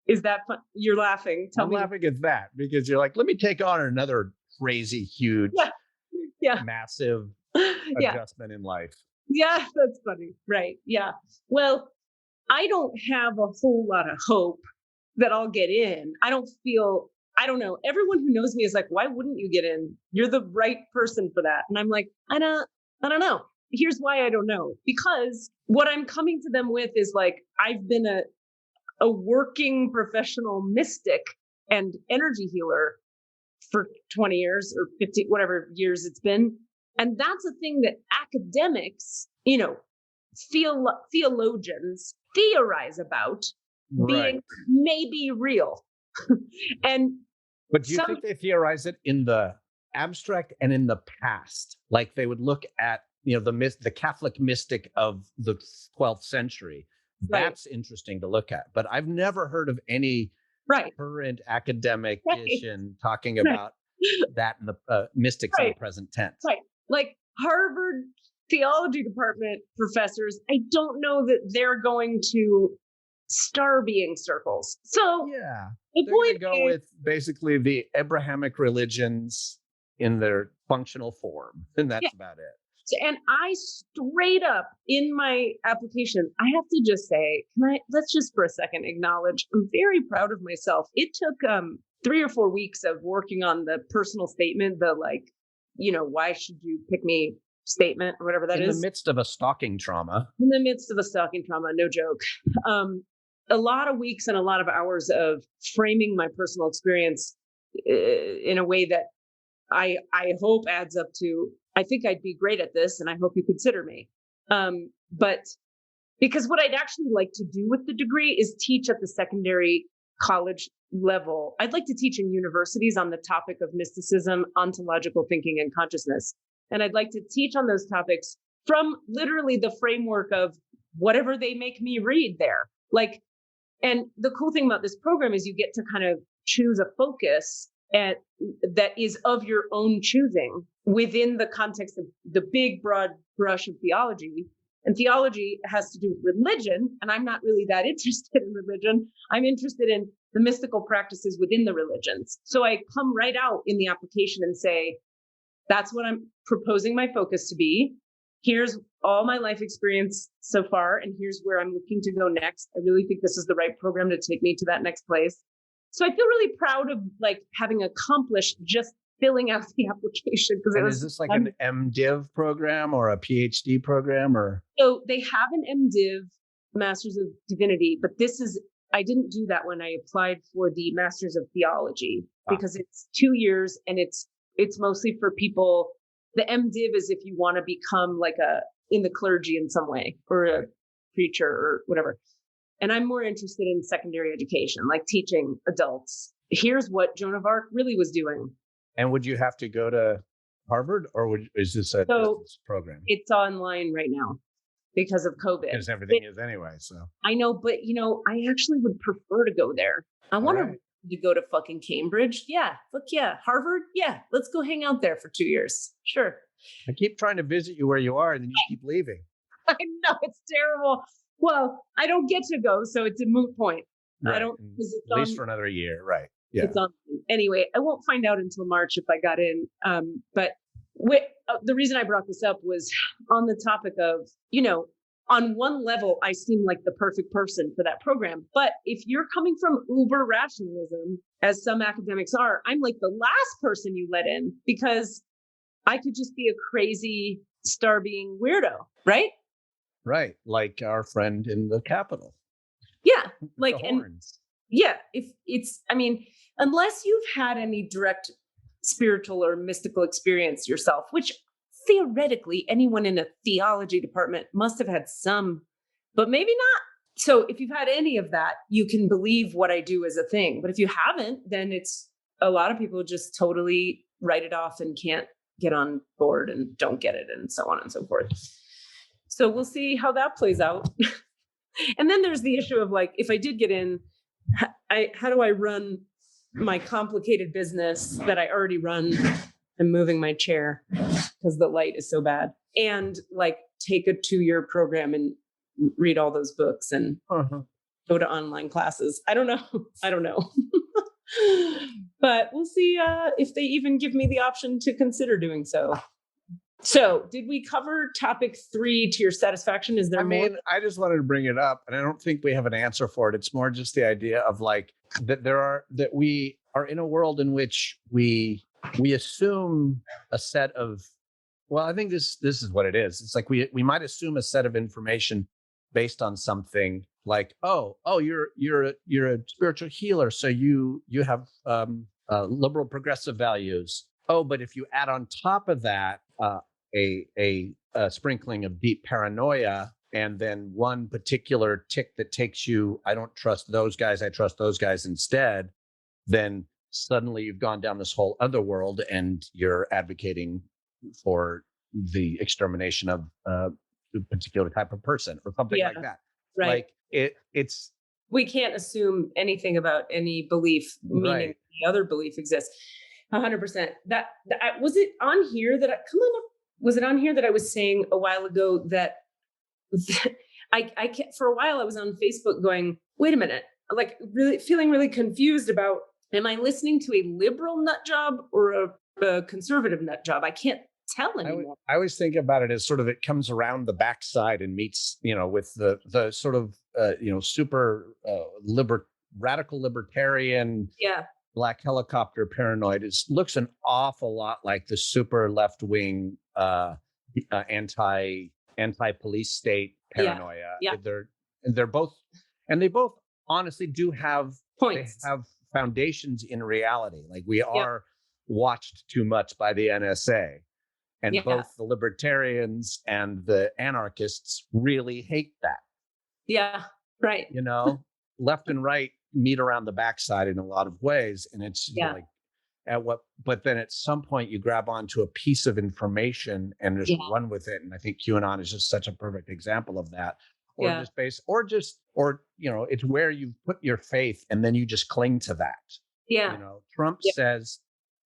is that fun? You're laughing. I'm laughing at that because you're like, let me take on another crazy, huge, massive adjustment in life. Yeah, that's funny. Right. Yeah. Well, I don't have a whole lot of hope that I'll get in. I don't know. Everyone who knows me is like, why wouldn't you get in? You're the right person for that. And I'm like, I don't know. Here's why I don't know. Because what I'm coming to them with is like, I've been a working professional mystic and energy healer for 20 years or 50, whatever years it's been. And that's a thing that academics, theologians theorize about being maybe real. But do you think they theorize it in the abstract and in the past? Like, they would look at, the Catholic mystic of the 12th century. That's interesting to look at. But I've never heard of any current academician talking about that in the mystics in the present tense. Right. Like Harvard theology department professors, I don't know that they're going to star being circles. So the point go with basically the Abrahamic religions in their functional form, and that's about it. And I straight up in my application, I have to just say, let's just for a second acknowledge, I'm very proud of myself. It took 3 or 4 weeks of working on the personal statement, the why should you pick me statement or whatever that is. In the midst of a stalking trauma. No joke. A lot of weeks and a lot of hours of framing my personal experience in a way that I hope adds up to, I think I'd be great at this and I hope you consider me. But because what I'd actually like to do with the degree is teach at the secondary college level. I'd like to teach in universities on the topic of mysticism, ontological thinking, and consciousness. And I'd like to teach on those topics from literally the framework of whatever they make me read there. Like, and the cool thing about this program is you get to kind of choose a focus that is of your own choosing within the context of the big broad brush of theology. And theology has to do with religion. And I'm not really that interested in religion. I'm interested in the mystical practices within the religions. So I come right out in the application and say, that's what I'm proposing my focus to be. Here's all my life experience so far, and here's where I'm looking to go next. I really think this is the right program to take me to that next place. So I feel really proud of like having accomplished just filling out the application. Is this like an MDiv program or a PhD program or? So they have an MDiv, Masters of Divinity, but I didn't do that when I applied for the Masters of Theology because it's 2 years and it's mostly for people. The MDiv is if you want to become like in the clergy in some way or a preacher or whatever. And I'm more interested in secondary education, like teaching adults. Here's what Joan of Arc really was doing. And would you have to go to Harvard, or is this a distance program? It's online right now because of COVID. Because everything is anyway. So I know, but I actually would prefer to go there. I want to go to fucking Cambridge. Yeah, fuck yeah. Harvard. Yeah, let's go hang out there for 2 years. Sure. I keep trying to visit you where you are, and then you keep leaving. I know, it's terrible. Well, I don't get to go, so it's a moot point. Right. I don't. At least for another year, right? Yeah. It's on. Anyway, I won't find out until March if I got in. But the reason I brought this up was on the topic of, on one level, I seem like the perfect person for that program. But if you're coming from uber rationalism, as some academics are, I'm like the last person you let in because I could just be a crazy star-being weirdo, right? Right. Like our friend in the Capitol. Yeah. Like, if it's, unless you've had any direct spiritual or mystical experience yourself, which theoretically anyone in a theology department must have had some, but maybe not. So if you've had any of that, you can believe what I do as a thing. But if you haven't, then it's a lot of people just totally write it off and can't get on board and don't get it and so on and so forth. So we'll see how that plays out. And then there's the issue of like, if I did get in, how do I run my complicated business that I already run? I'm moving my chair because the light is so bad, and like take a 2-year program and read all those books and go to online classes. I don't know. But we'll see if they even give me the option to consider doing so. So did we cover topic 3 to your satisfaction? Is there more? I just wanted to bring it up, and I don't think we have an answer for it. It's more just the idea of like that we are in a world in which we assume a set of, well, I think this is what it is. It's like we might assume a set of information based on something like, oh, you're a spiritual healer, so you have liberal progressive values. Oh, but if you add on top of that a sprinkling of deep paranoia, and then one particular tick that takes you, I don't trust those guys, I trust those guys instead, then suddenly you've gone down this whole other world and you're advocating for the extermination of a particular type of person or something like that. Right. Like it's we can't assume anything about any belief, meaning the other belief exists. 100%. That was it on here that was it on here that I was saying a while ago that I for a while I was on Facebook going, wait a minute, like really feeling really confused about, am I listening to a liberal nut job or a conservative nut job? I can't tell anymore. I always think about it as sort of, it comes around the backside and meets, with the sort of, super radical libertarian, black helicopter paranoid. Looks an awful lot like the super left wing anti-police state paranoia. Yeah. They're both, and they both honestly do have points. They have foundations in reality. Like we are watched too much by the NSA, and both the libertarians and the anarchists really hate that. Yeah, right. Left and right meet around the backside in a lot of ways, and it's like but then at some point you grab onto a piece of information and just run with it, and I think QAnon is just such a perfect example of that. It's where you put your faith and then you just cling to that. Trump says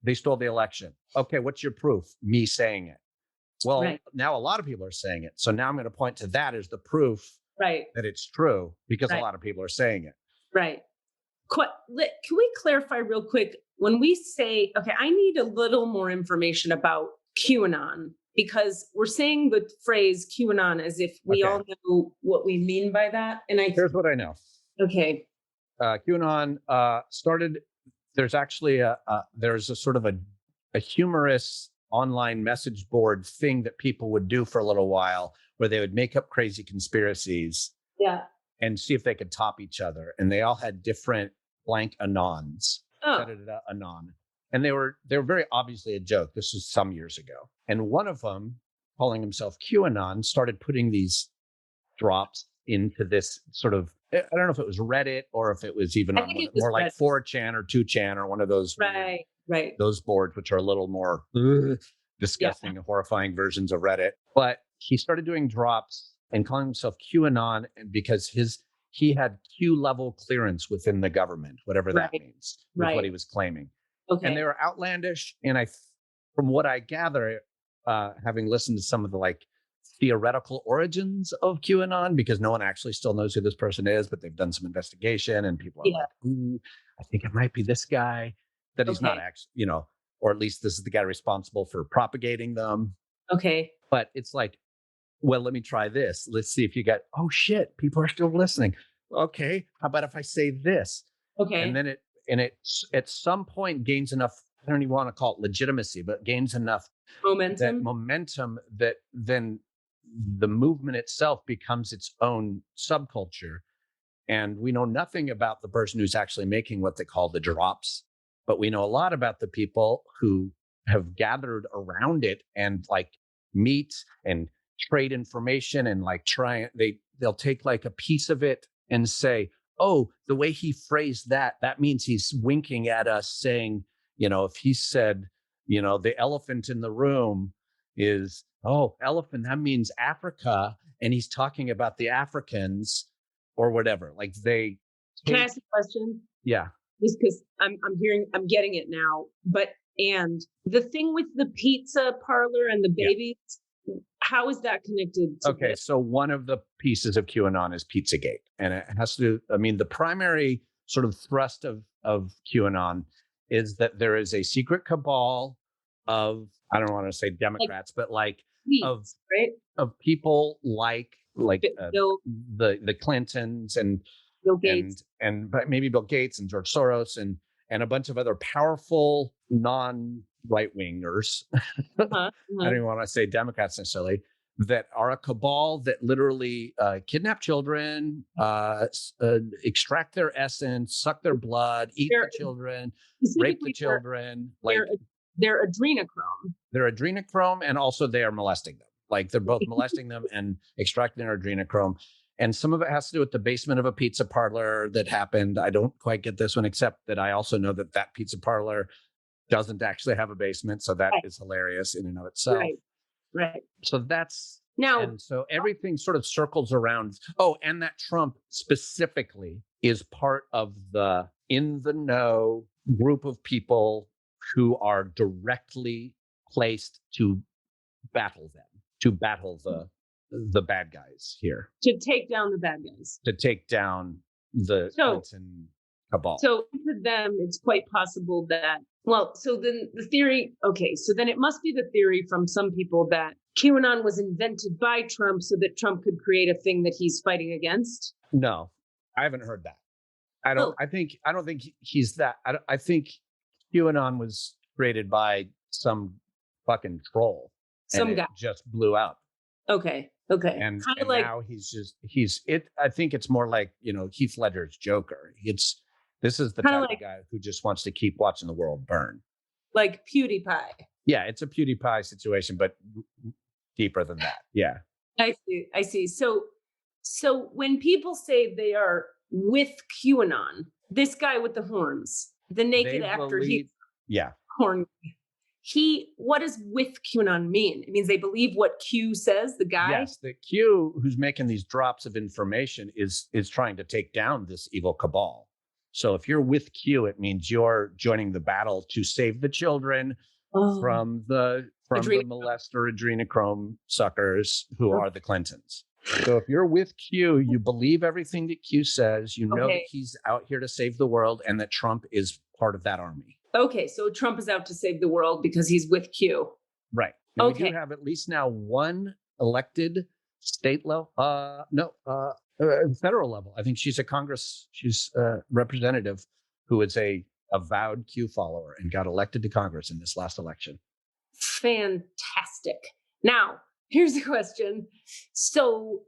they stole the election. Okay, what's your proof? Me saying it. Well, now a lot of people are saying it, so now I'm going to point to that as the proof that it's true, because a lot of people are saying it. Right. Can we clarify real quick? When we say, okay, I need a little more information about QAnon, because we're saying the phrase QAnon as if we all know what we mean by that. And here's what I know. Okay. QAnon started, there's actually there's a sort of a humorous online message board thing that people would do for a little while, where they would make up crazy conspiracies and see if they could top each other. And they all had different blank anons. Anon. And they were very obviously a joke. This was some years ago. And one of them, calling himself QAnon, started putting these drops into this sort of, I don't know if it was Reddit or if it was even more like 4chan or 2chan or one of those those boards, which are a little more disgusting and horrifying versions of Reddit. But he started doing drops and calling himself QAnon because he had Q level clearance within the government, whatever that means, was what he was claiming. Okay. And they were outlandish. And from what I gather, having listened to some of the like theoretical origins of QAnon, because no one actually still knows who this person is, but they've done some investigation and people are like, ooh, I think it might be this guy, that he's not actually, or at least this is the guy responsible for propagating them. Okay. But it's like, well, let me try this. Let's see if you got, oh shit, people are still listening. Okay. How about if I say this? Okay. And then it at some point gains enough, I don't even want to call it legitimacy, but gains enough momentum that then the movement itself becomes its own subculture. And we know nothing about the person who's actually making what they call the drops, but we know a lot about the people who have gathered around it and like meet and trade information and like they'll take like a piece of it and say, oh, the way he phrased that means he's winking at us saying, if he said, the elephant in the room is, oh, elephant, that means Africa. And he's talking about the Africans or whatever. Like Can I ask a question? Yeah. Just because I'm getting it now. And the thing with the pizza parlor and the babies, how is that connected to this? So one of the pieces of QAnon is Pizzagate. And it has to do, the primary sort of thrust of QAnon is that there is a secret cabal of, I don't want to say Democrats, but like of people like the Clintons and Bill Gates and maybe Bill Gates and George Soros and a bunch of other powerful non-right wingers. I don't even want to say Democrats necessarily, that are a cabal that literally kidnap children, extract their essence, suck their blood, eat the children, rape the children. They're adrenochrome. They're adrenochrome, and also they are molesting them. Like they're both molesting them and extracting their adrenochrome. And some of it has to do with the basement of a pizza parlor that happened. I don't quite get this one, except that I also know that pizza parlor doesn't actually have a basement. So that is hilarious in and of itself. Right. So that's now. And so everything sort of circles around. Oh, and that Trump specifically is part of the in the know group of people who are directly placed to battle the bad guys here. To take down the bad guys. To take down the Clinton cabal. So for them, it's quite possible that, so then the theory, so then it must be the theory from some people that QAnon was invented by Trump so that Trump could create a thing that he's fighting against. No, I haven't heard that. I don't think he's that. I think QAnon was created by some fucking troll. Some guy just blew out. Okay. And now I think it's more like, Heath Ledger's Joker. This is the type of guy who just wants to keep watching the world burn. Like PewDiePie. Yeah, it's a PewDiePie situation, but deeper than that. Yeah. I see. So when people say they are with QAnon, this guy with the horns, the naked actor, horn. What does with QAnon mean? It means they believe what Q says, the guy? Yes, the Q who's making these drops of information is trying to take down this evil cabal. So if you're with Q, it means you're joining the battle to save the children from the molester adrenochrome suckers who are the Clintons. So if you're with Q, you believe everything that Q says, you know that he's out here to save the world and that Trump is part of that army. Okay, so Trump is out to save the world because he's with Q. Right. And we do have at least now one elected state level, federal level. I think she's a representative who is a avowed Q follower and got elected to Congress in this last election. Fantastic. Now, here's the question. So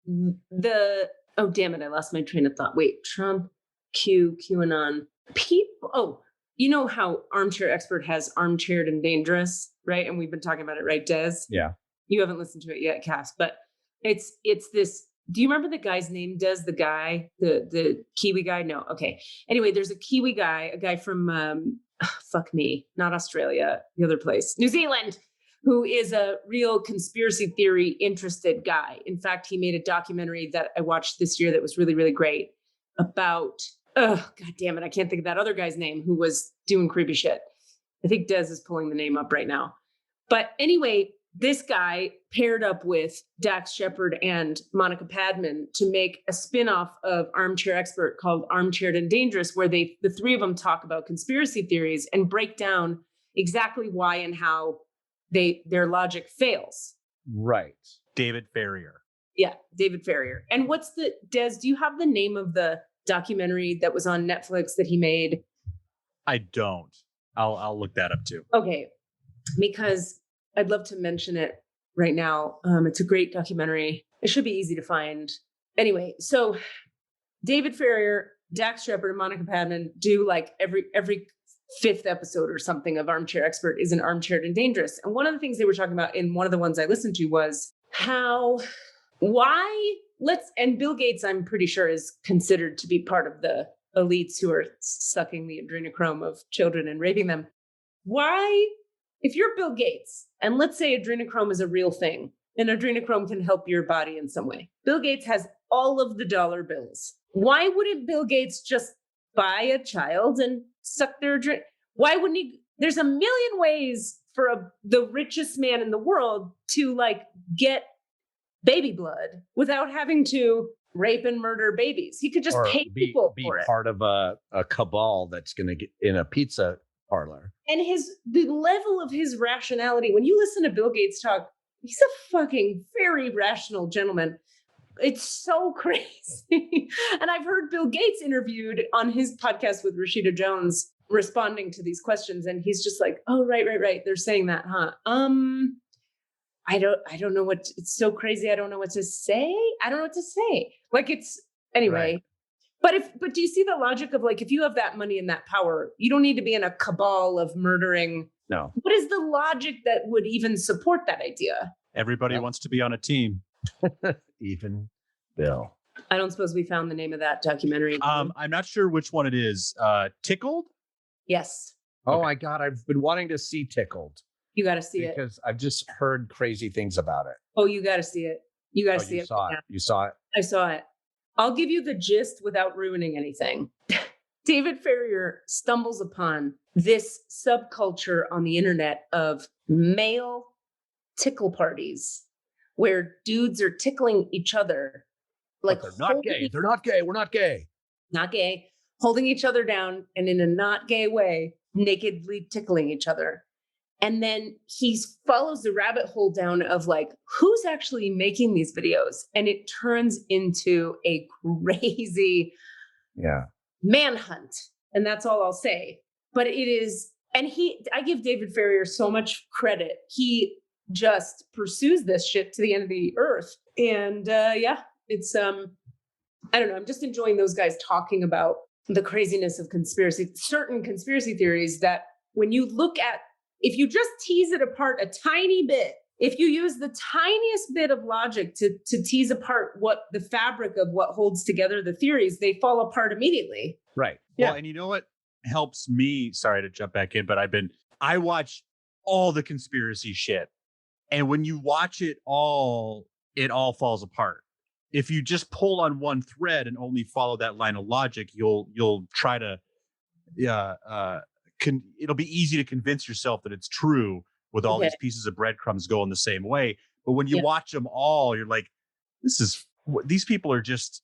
oh, damn it, I lost my train of thought. Wait, Trump, Q, QAnon, people. You know how Armchair Expert has Armchaired and Dangerous, right? And we've been talking about it, right, Des? Yeah. You haven't listened to it yet, Cass, but it's this. Do you remember the guy's name, Des? The guy, the Kiwi guy? No. Okay. Anyway, there's a Kiwi guy, a guy from, fuck me, not Australia, the other place, New Zealand, who is a real conspiracy theory interested guy. In fact, he made a documentary that I watched this year that was really, really great about, God damn it, I can't think of that other guy's name who was doing creepy shit. I think Des is pulling the name up right now. But anyway, this guy paired up with Dax Shepard and Monica Padman to make a spinoff of Armchair Expert called Armchaired and Dangerous, where the three of them talk about conspiracy theories and break down exactly why and how their logic fails. Right. David Farrier. Yeah, David Farrier. And Des, do you have the name of the documentary that was on Netflix that he made? I don't. I'll look that up too. Okay, because I'd love to mention it right now. It's a great documentary. It should be easy to find. Anyway, so David Farrier, Dax Shepard, and Monica Padman do like every fifth episode or something of Armchair Expert is an Armchaired and Dangerous. And one of the things they were talking about in one of the ones I listened to was and Bill Gates, I'm pretty sure, is considered to be part of the elites who are sucking the adrenochrome of children and raping them. Why, if you're Bill Gates, and let's say adrenochrome is a real thing, and adrenochrome can help your body in some way, Bill Gates has all of the dollar bills. Why wouldn't Bill Gates just buy a child and suck their adrenaline? Why wouldn't he? There's a million ways for the richest man in the world to like get baby blood without having to rape and murder babies. He could just pay people for it. Be part of a cabal that's going to get in a pizza parlor. And the level of his rationality, when you listen to Bill Gates talk, he's a fucking very rational gentleman. It's so crazy. And I've heard Bill Gates interviewed on his podcast with Rashida Jones responding to these questions. And he's just like, oh, right. They're saying that, huh? I don't know it's so crazy. I don't know what to say. Like anyway. Right. But do you see the logic of like, if you have that money and that power, you don't need to be in a cabal of murdering. No. What is the logic that would even support that idea? Everybody wants to be on a team. Even Bill. I don't suppose we found the name of that documentary. I'm not sure which one it is. Tickled? Yes. Oh my God. I've been wanting to see Tickled. You got to see it. Because I've just heard crazy things about it. Oh, you got to see it. You got to see it. You saw it? I saw it. I'll give you the gist without ruining anything. David Farrier stumbles upon this subculture on the internet of male tickle parties where dudes are tickling each other. Like they're not gay. They're not gay. We're not gay. Not gay. Holding each other down and in a not gay way, nakedly tickling each other. And then he follows the rabbit hole down of like, who's actually making these videos? And it turns into a crazy manhunt. And that's all I'll say. But it is, and I give David Farrier so much credit. He just pursues this shit to the end of the earth. And it's, I don't know. I'm just enjoying those guys talking about the craziness of certain conspiracy theories that when you look at, if you just tease it apart a tiny bit, if you use the tiniest bit of logic to tease apart what the fabric of what holds together the theories, they fall apart immediately. Right. Yeah. Well, and you know what helps me? Sorry to jump back in, but I watch all the conspiracy shit. And when you watch it all falls apart. If you just pull on one thread and only follow that line of logic, you'll try to, it'll be easy to convince yourself that it's true with all these pieces of breadcrumbs going the same way. But when you watch them all, you're like, these people are just,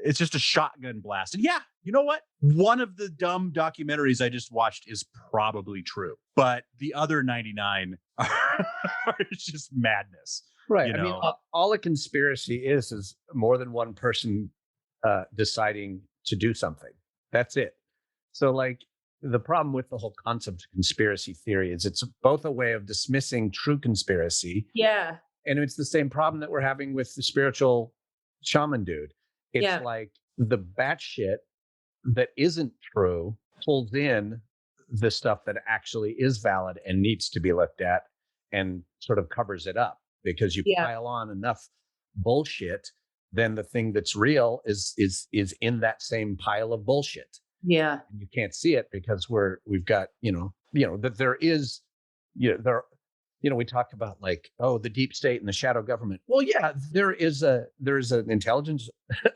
it's just a shotgun blast. And yeah, you know what? One of the dumb documentaries I just watched is probably true, but the other 99 are just madness. Right. You know? I mean, all a conspiracy is more than one person deciding to do something. That's it. So like, the problem with the whole concept of conspiracy theory is it's both a way of dismissing true conspiracy. Yeah. And it's the same problem that we're having with the spiritual shaman dude. It's like the batshit that isn't true pulls in the stuff that actually is valid and needs to be looked at and sort of covers it up because you pile on enough bullshit, then the thing that's real is in that same pile of bullshit. Yeah. And you can't see it because we've got, that there is, we talk about like, oh, the deep state and the shadow government. Well, yeah, there's an intelligence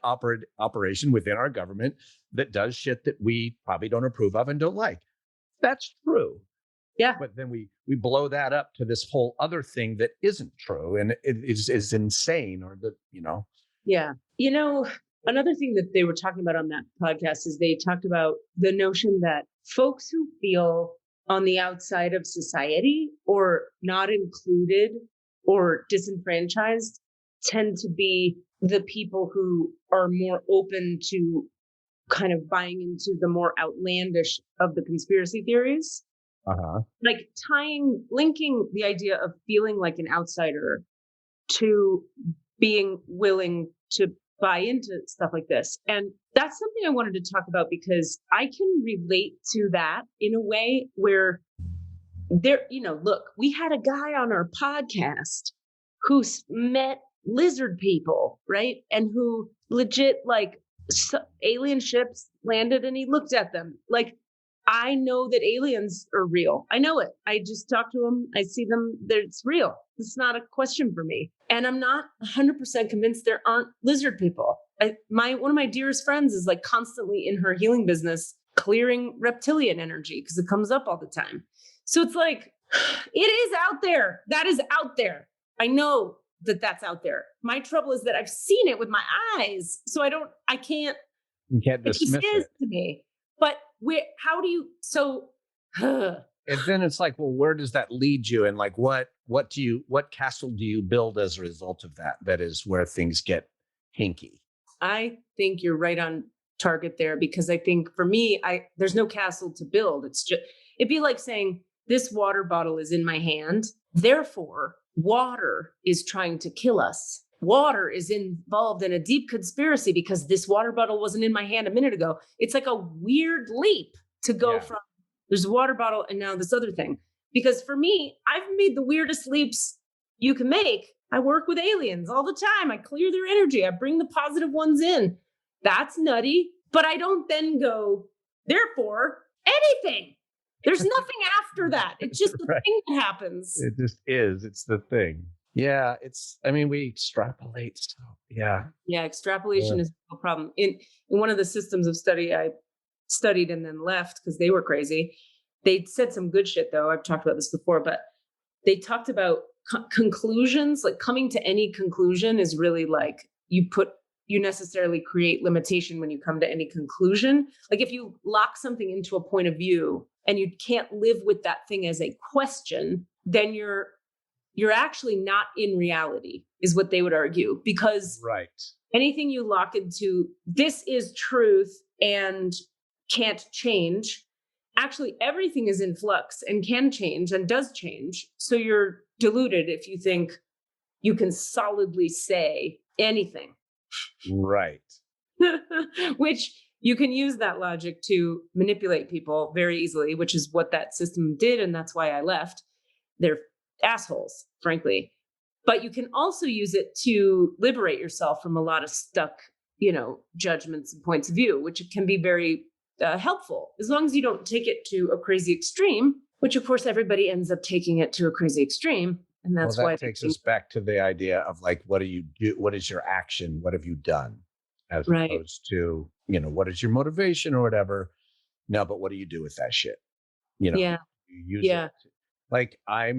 operation within our government that does shit that we probably don't approve of and don't like. That's true. Yeah. But then we blow that up to this whole other thing that isn't true, and it is insane, or Yeah. Another thing that they were talking about on that podcast is they talked about the notion that folks who feel on the outside of society or not included or disenfranchised tend to be the people who are more open to kind of buying into the more outlandish of the conspiracy theories. Like linking the idea of feeling like an outsider to being willing to buy into stuff like this. And that's something I wanted to talk about because I can relate to that in a way where look, we had a guy on our podcast who met lizard people, right? And who legit alien ships landed and he looked at them. Like, I know that aliens are real. I know it. I just talk to them. I see them. It's real. It's not a question for me. And I'm not 100% convinced there aren't lizard people. One of my dearest friends is like constantly in her healing business, clearing reptilian energy because it comes up all the time. So it's like, it is out there. That is out there. I know that that's out there. My trouble is that I've seen it with my eyes. So you can't dismiss it to me. But how do you, and then it's like, well, where does that lead you? And like, what castle do you build as a result of that? That is where things get hinky. I think you're right on target there, because I think for me, there's no castle to build. It'd be like saying this water bottle is in my hand. Therefore, water is trying to kill us. Water is involved in a deep conspiracy because this water bottle wasn't in my hand a minute ago. It's like a weird leap to go from there's a water bottle and now this other thing. Because for me, I've made the weirdest leaps you can make. I work with aliens all the time. I clear their energy. I bring the positive ones in. That's nutty. But I don't then go, therefore, anything. There's nothing after that. It's just the thing that happens. It just is. It's the thing. Yeah, we extrapolate stuff. Yeah. Yeah, extrapolation is a problem. In one of the systems of study I studied and then left because they were crazy. They said some good shit though. I've talked about this before, but they talked about conclusions, like coming to any conclusion is really like you necessarily create limitation when you come to any conclusion. Like if you lock something into a point of view and you can't live with that thing as a question, then you're actually not in reality, is what they would argue, because anything you lock into, this is truth and can't change. Actually, everything is in flux and can change and does change. So you're deluded if you think you can solidly say anything. Right. Which you can use that logic to manipulate people very easily, which is what that system did. And that's why I left. They're assholes, frankly. But you can also use it to liberate yourself from a lot of stuck, judgments and points of view, which can be very helpful, as long as you don't take it to a crazy extreme, which of course everybody ends up taking it to a crazy extreme. And that's why that takes us back to the idea of like, what do you do? What is your action? What have you done? As opposed to, what is your motivation or whatever? No, but what do you do with that shit? You use it. Like I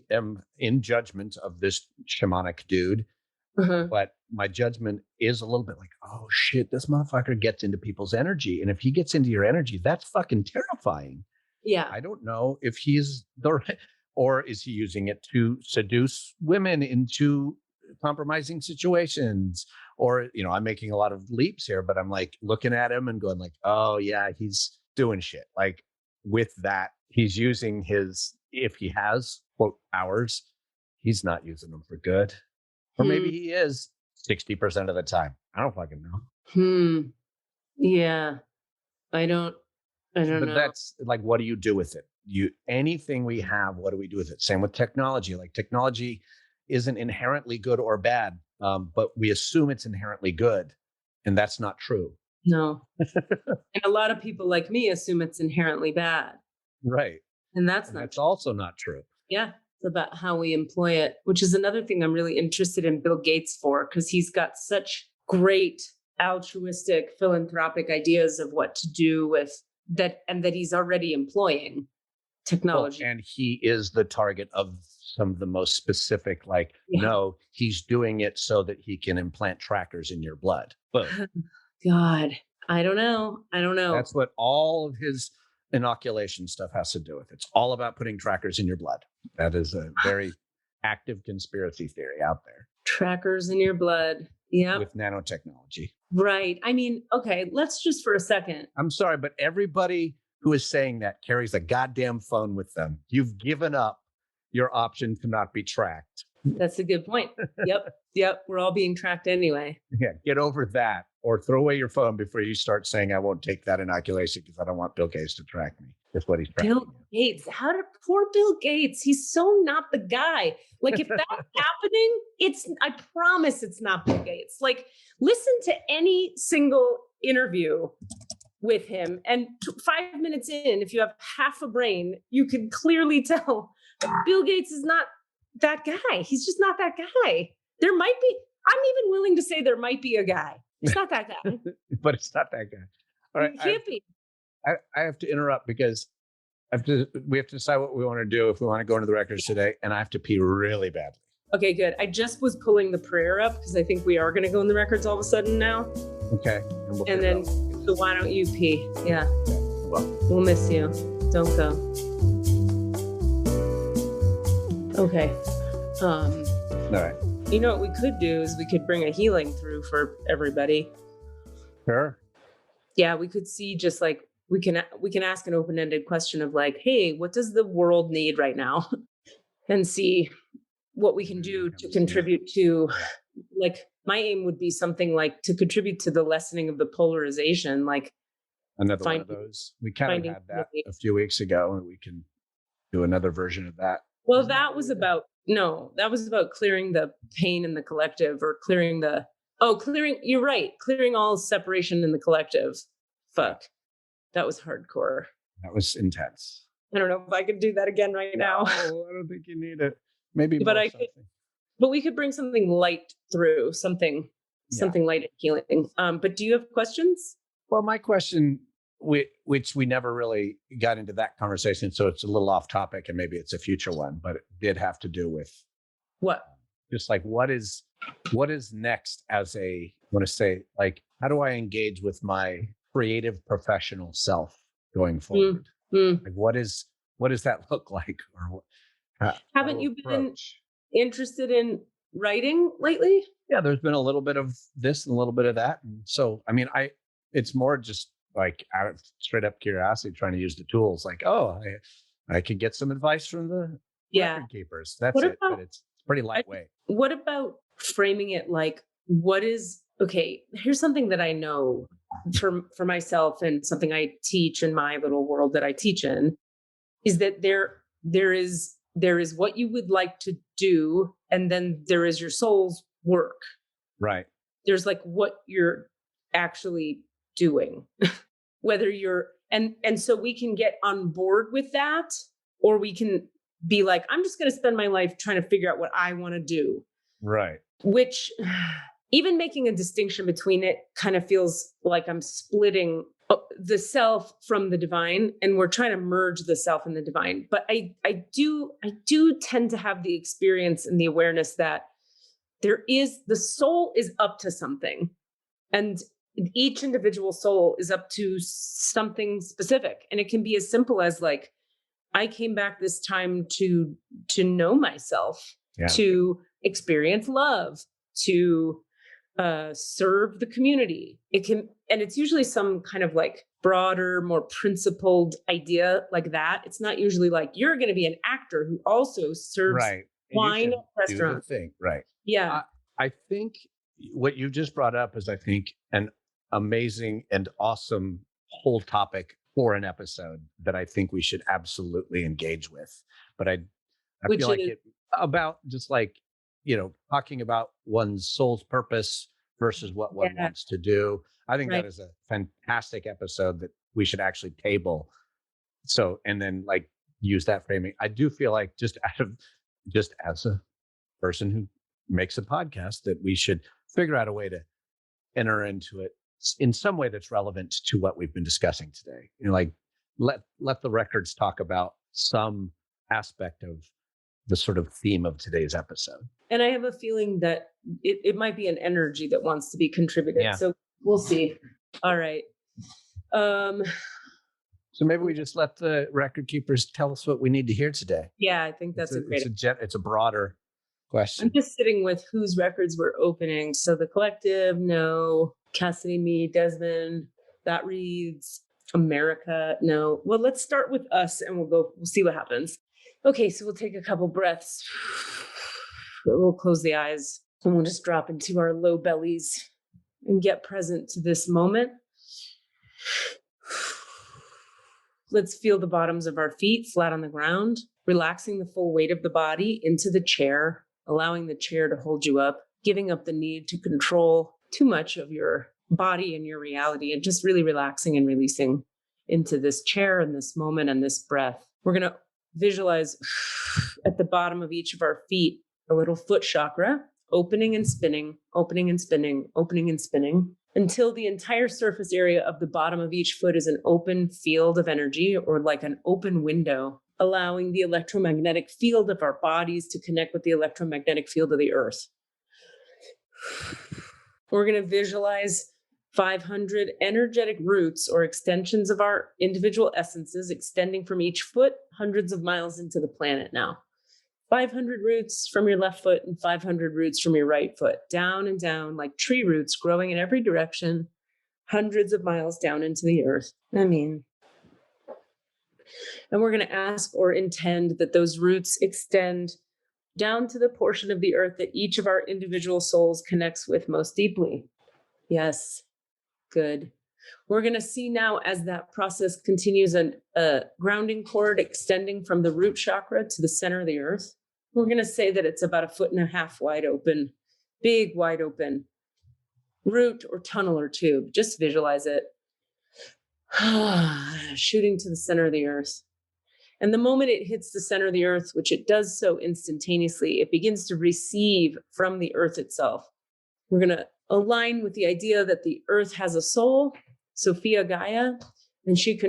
am in judgment of this shamanic dude, but my judgment is a little bit like, oh shit, this motherfucker gets into people's energy. And if he gets into your energy, that's fucking terrifying. Yeah. I don't know if he's or is he using it to seduce women into compromising situations? Or, I'm making a lot of leaps here, but I'm like looking at him and going like, oh yeah, he's doing shit. Like with that, he's using if he has quote hours, he's not using them for good. Or maybe he is 60% of the time. I don't fucking know. Yeah. I don't know. But that's like, what do you do with it? Anything we have, what do we do with it? Same with technology. Like technology isn't inherently good or bad, but we assume it's inherently good. And that's not true. No. And a lot of people like me assume it's inherently bad. Right. And that's also not true. Yeah. about how we employ it, which is another thing I'm really interested in Bill Gates for, because he's got such great altruistic, philanthropic ideas of what to do with that, and that he's already employing technology. Well, and he is the target of some of the most specific, like, no, he's doing it so that he can implant trackers in your blood. But God, I don't know. That's what all of his inoculation stuff has to do with. It's all about putting trackers in your blood. That is a very active conspiracy theory out there. Trackers in your blood. Yeah. With nanotechnology. Right. I mean, okay, let's just for a second. I'm sorry, but everybody who is saying that carries a goddamn phone with them. You've given up your option to not be tracked. That's a good point. Yep. We're all being tracked anyway. Yeah, get over that, or throw away your phone before you start saying, I won't take that inoculation because I don't want Bill Gates to track me. That's what he's tracking. Bill Gates. How did poor Bill Gates? He's so not the guy. Like, if that's happening, I promise it's not Bill Gates. Like, listen to any single interview with him, and 5 minutes in, if you have half a brain, you can clearly tell Bill Gates is not that guy. He's just not that guy. There might be, I'm even willing to say there might be a guy. It's not that guy. But it's not that guy. All right. It can't be. I have to interrupt because we have to decide what we want to do if we want to go into the records today, and I have to pee really badly. Okay, good. I just was pulling the prayer up because I think we are going to go in the records all of a sudden now. Okay. And then, so why don't you pee? Yeah. Well, we'll miss you. Don't go. Okay. All right. You know what we could do is we could bring a healing through for everybody. Sure. Yeah, we could see just like we can ask an open-ended question of like, hey, what does the world need right now? And see what we can do to contribute to, like, my aim would be something like to contribute to the lessening of the polarization, like another one of those. We kind of had that a few weeks ago, and we can do another version of that. Well, that was about clearing the pain in the collective, or you're right. Clearing all separation in the collective. Fuck. That was hardcore. That was intense. I don't know if I could do that again right now. I don't think you need it. Maybe, but we could bring something light through, something light and healing. But do you have questions? Well, my question, which we never really got into that conversation, so it's a little off topic, and maybe it's a future one, but it did have to do with what? Just like what is next as I want to say, like, how do I engage with my creative professional self going forward? Like, what does that look like? Or haven't you been interested in writing lately? Yeah, there's been a little bit of this and a little bit of that. And so, I mean, it's more just like out of straight up curiosity, trying to use the tools. Like, I could get some advice from the record keepers. That's it. But it's pretty lightweight. What about framing it like, here's something that I know for myself, and something I teach in my little world that I teach in, is that there is what you would like to do, and then there is your soul's work. Right. There's like what you're actually doing, whether you're, and so we can get on board with that, or we can be like, I'm just going to spend my life trying to figure out what I want to do. Right. Which, even making a distinction between it kind of feels like I'm splitting the self from the divine, and we're trying to merge the self and the divine. But I do tend to have the experience and the awareness that the soul is up to something, and each individual soul is up to something specific. And it can be as simple as like, I came back this time to know myself, to experience love, to serve the community. And it's usually some kind of like broader, more principled idea like that. It's not usually like, you're going to be an actor who also serves wine at restaurants. Right. Yeah. I think what you just brought up is, I think, an amazing and awesome whole topic for an episode that I think we should absolutely engage with. But I feel like it about just like, talking about one's soul's purpose versus what one wants to do. I think that is a fantastic episode that we should actually table. So, and then like use that framing. I do feel like, just out of just as a person who makes a podcast, that we should figure out a way to enter into it in some way that's relevant to what we've been discussing today. Like let the records talk about some aspect of the sort of theme of today's episode. And I have a feeling that it might be an energy that wants to be contributed. Yeah. So we'll see. All right. So maybe we just let the record keepers tell us what we need to hear today. Yeah, I think that's it's a broader question. I'm just sitting with whose records we're opening. So the collective, no. Cassidy, me, Desmond, that reads America, no. Well, let's start with us and we'll see what happens. Okay, so we'll take a couple breaths. We'll close the eyes and we'll just drop into our low bellies and get present to this moment. Let's feel the bottoms of our feet flat on the ground, relaxing the full weight of the body into the chair, allowing the chair to hold you up, giving up the need to control too much of your body and your reality, and just really relaxing and releasing into this chair and this moment and this breath. We're going to visualize at the bottom of each of our feet a little foot chakra, opening and spinning, opening and spinning, opening and spinning, until the entire surface area of the bottom of each foot is an open field of energy, or like an open window, allowing the electromagnetic field of our bodies to connect with the electromagnetic field of the earth. We're going to visualize 500 energetic roots or extensions of our individual essences extending from each foot hundreds of miles into the planet now. 500 roots from your left foot and 500 roots from your right foot, down and down like tree roots growing in every direction, hundreds of miles down into the earth. And we're going to ask or intend that those roots extend down to the portion of the earth that each of our individual souls connects with most deeply. Yes, good. We're going to see now as that process continues a grounding cord extending from the root chakra to the center of the earth. We're going to say that it's about 1.5 feet wide open, big, wide open root or tunnel or tube. Just visualize it. Shooting to the center of the earth. And the moment it hits the center of the earth, which it does so instantaneously, it begins to receive from the earth itself. We're going to align with the idea that the earth has a soul, Sophia Gaia, and she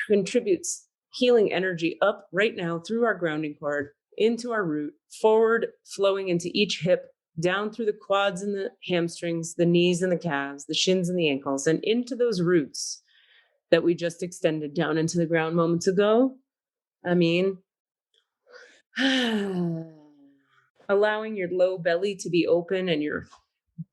contributes healing energy up right now through our grounding cord, into our root, forward, flowing into each hip, down through the quads and the hamstrings, the knees and the calves, the shins and the ankles, and into those roots that we just extended down into the ground moments ago. Allowing your low belly to be open and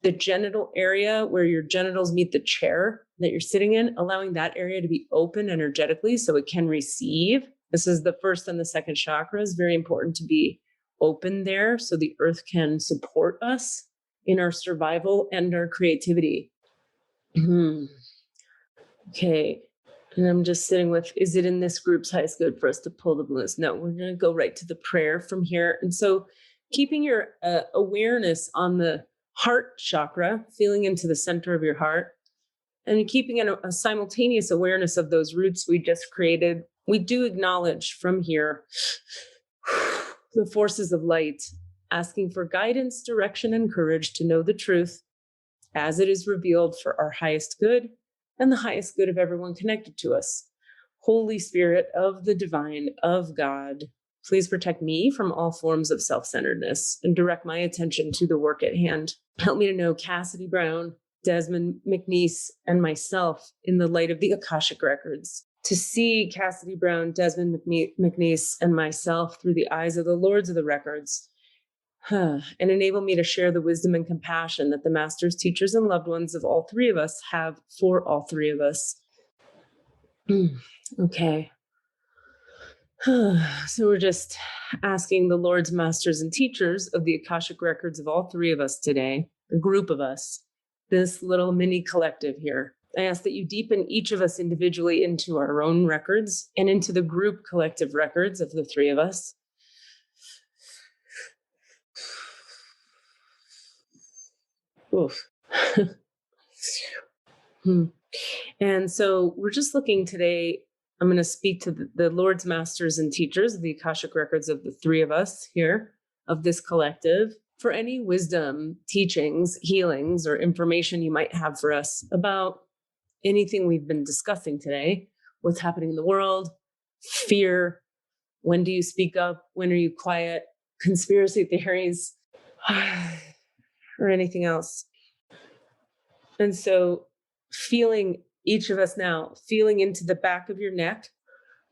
the genital area where your genitals meet the chair that you're sitting in, allowing that area to be open energetically so it can receive. This is the first and the second chakras. Very important to be open there so the earth can support us in our survival and our creativity. Okay. And I'm just sitting with, is it in this group's highest good for us to pull the blues? No, we're going to go right to the prayer from here. And so keeping your awareness on the heart chakra, feeling into the center of your heart, and keeping a simultaneous awareness of those roots we just created, we do acknowledge from here the forces of light, asking for guidance, direction, and courage to know the truth as it is revealed for our highest good and the highest good of everyone connected to us. Holy Spirit of the divine, of God, please protect me from all forms of self-centeredness and direct my attention to the work at hand. Help me to know Cassidy Brown, Desmond McNeese, and myself in the light of the Akashic Records. To see Cassidy Brown, Desmond McNeese, and myself through the eyes of the Lords of the Records, and enable me to share the wisdom and compassion that the masters, teachers, and loved ones of all three of us have for all three of us. Okay. So we're just asking the Lords, masters, and teachers of the Akashic Records of all three of us today, a group of us, this little mini collective here. I ask that you deepen each of us individually into our own records and into the group collective records of the three of us. Oof. And so we're just looking today, I'm going to speak to the Lords, Masters, and Teachers of the Akashic Records of the three of us here. of this collective for any wisdom, teachings, healings, or information you might have for us about anything we've been discussing today, what's happening in the world, fear, when do you speak up, when are you quiet, conspiracy theories, or anything else. And so feeling each of us now, feeling into the back of your neck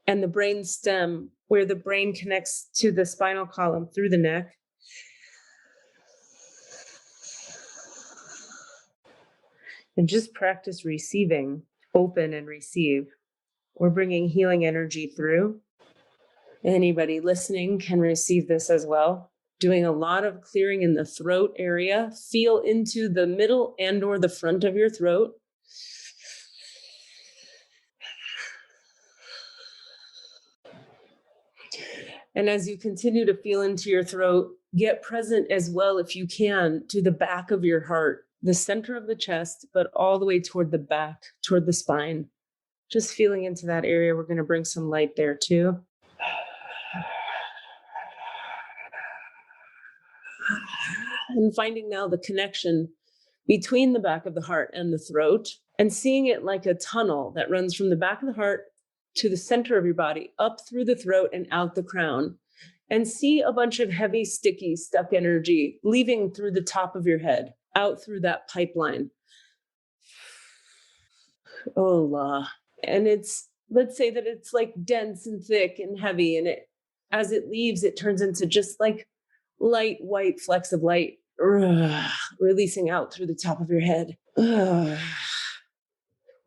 and the brain stem, where the brain connects to the spinal column through the neck. And just practice receiving, open and receive. We're bringing healing energy through. Anybody listening can receive this as well. Doing a lot of clearing in the throat area. Feel into the middle and or the front of your throat. And as you continue to feel into your throat, get present as well, if you can, to the back of your heart, the center of the chest, but all the way toward the back, toward the spine. Just feeling into that area. We're going to bring some light there too. And finding now the connection between the back of the heart and the throat, and seeing it like a tunnel that runs from the back of the heart to the center of your body, up through the throat and out the crown. And see a bunch of heavy, sticky, stuck energy leaving through the top of your head, out through that pipeline. Oh, and let's say that it's like dense and thick and heavy, and as it leaves, it turns into just like light white flecks of light, releasing out through the top of your head.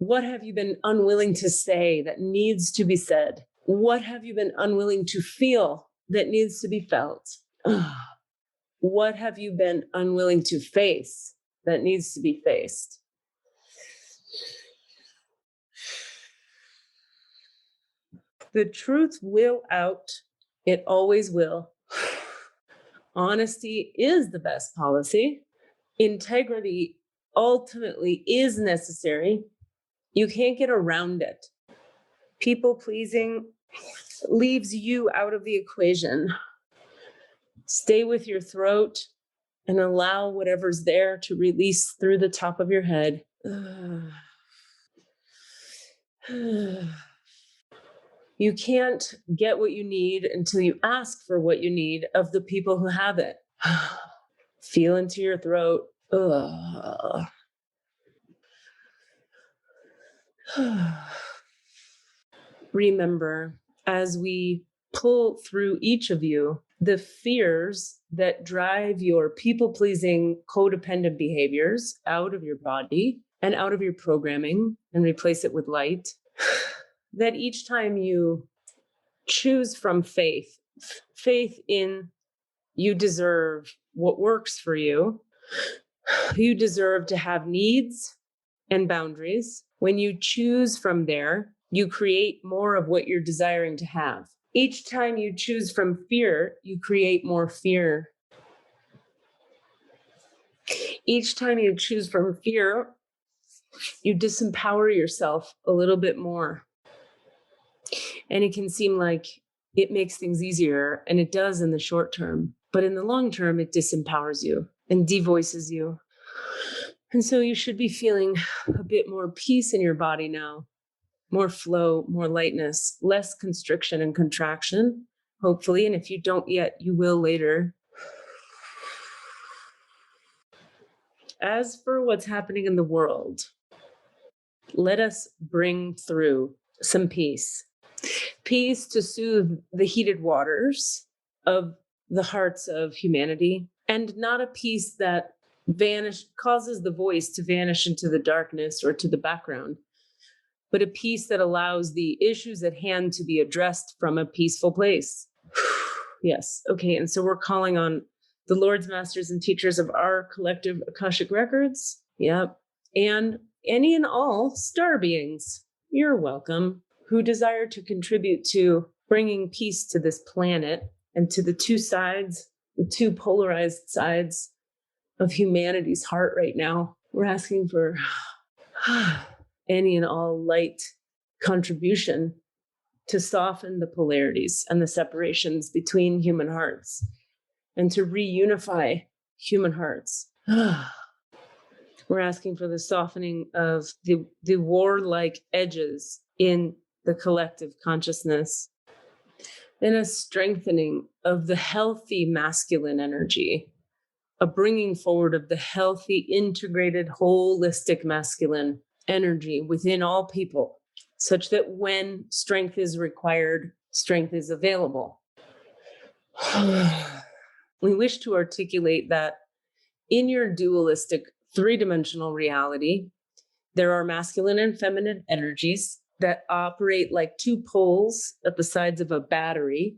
What have you been unwilling to say that needs to be said? What have you been unwilling to feel that needs to be felt? What have you been unwilling to face that needs to be faced? The truth will out. It always will. Honesty is the best policy. Integrity ultimately is necessary. You can't get around it. People pleasing leaves you out of the equation. Stay with your throat and allow whatever's there to release through the top of your head. You can't get what you need until you ask for what you need of the people who have it. Feel into your throat. Remember, as we pull through each of you, the fears that drive your people-pleasing, codependent behaviors out of your body and out of your programming and replace it with light, that each time you choose from faith in you deserve what works for you, you deserve to have needs and boundaries. When you choose from there, you create more of what you're desiring to have. Each time you choose from fear, you create more fear. Each time you choose from fear, you disempower yourself a little bit more. And it can seem like it makes things easier, and it does in the short term. But in the long term, it disempowers you and devoices you. And so you should be feeling a bit more peace in your body now, more flow, more lightness, less constriction and contraction, hopefully. And if you don't yet, you will later. As for what's happening in the world, let us bring through some peace. Peace to soothe the heated waters of the hearts of humanity, and not a peace that causes the voice to vanish into the darkness or to the background, but a peace that allows the issues at hand to be addressed from a peaceful place. Yes. Okay. And so we're calling on the Lords, Masters, and Teachers of our collective Akashic Records. Yep. And any and all star beings, you're welcome, who desire to contribute to bringing peace to this planet and to the two sides, the two polarized sides of humanity's heart right now. We're asking for any and all light contribution to soften the polarities and the separations between human hearts and to reunify human hearts. We're asking for the softening of the warlike edges in the collective consciousness, and a strengthening of the healthy masculine energy, a bringing forward of the healthy, integrated, holistic masculine energy within all people, such that when strength is required, strength is available. We wish to articulate that in your dualistic three-dimensional reality, there are masculine and feminine energies that operate like two poles at the sides of a battery.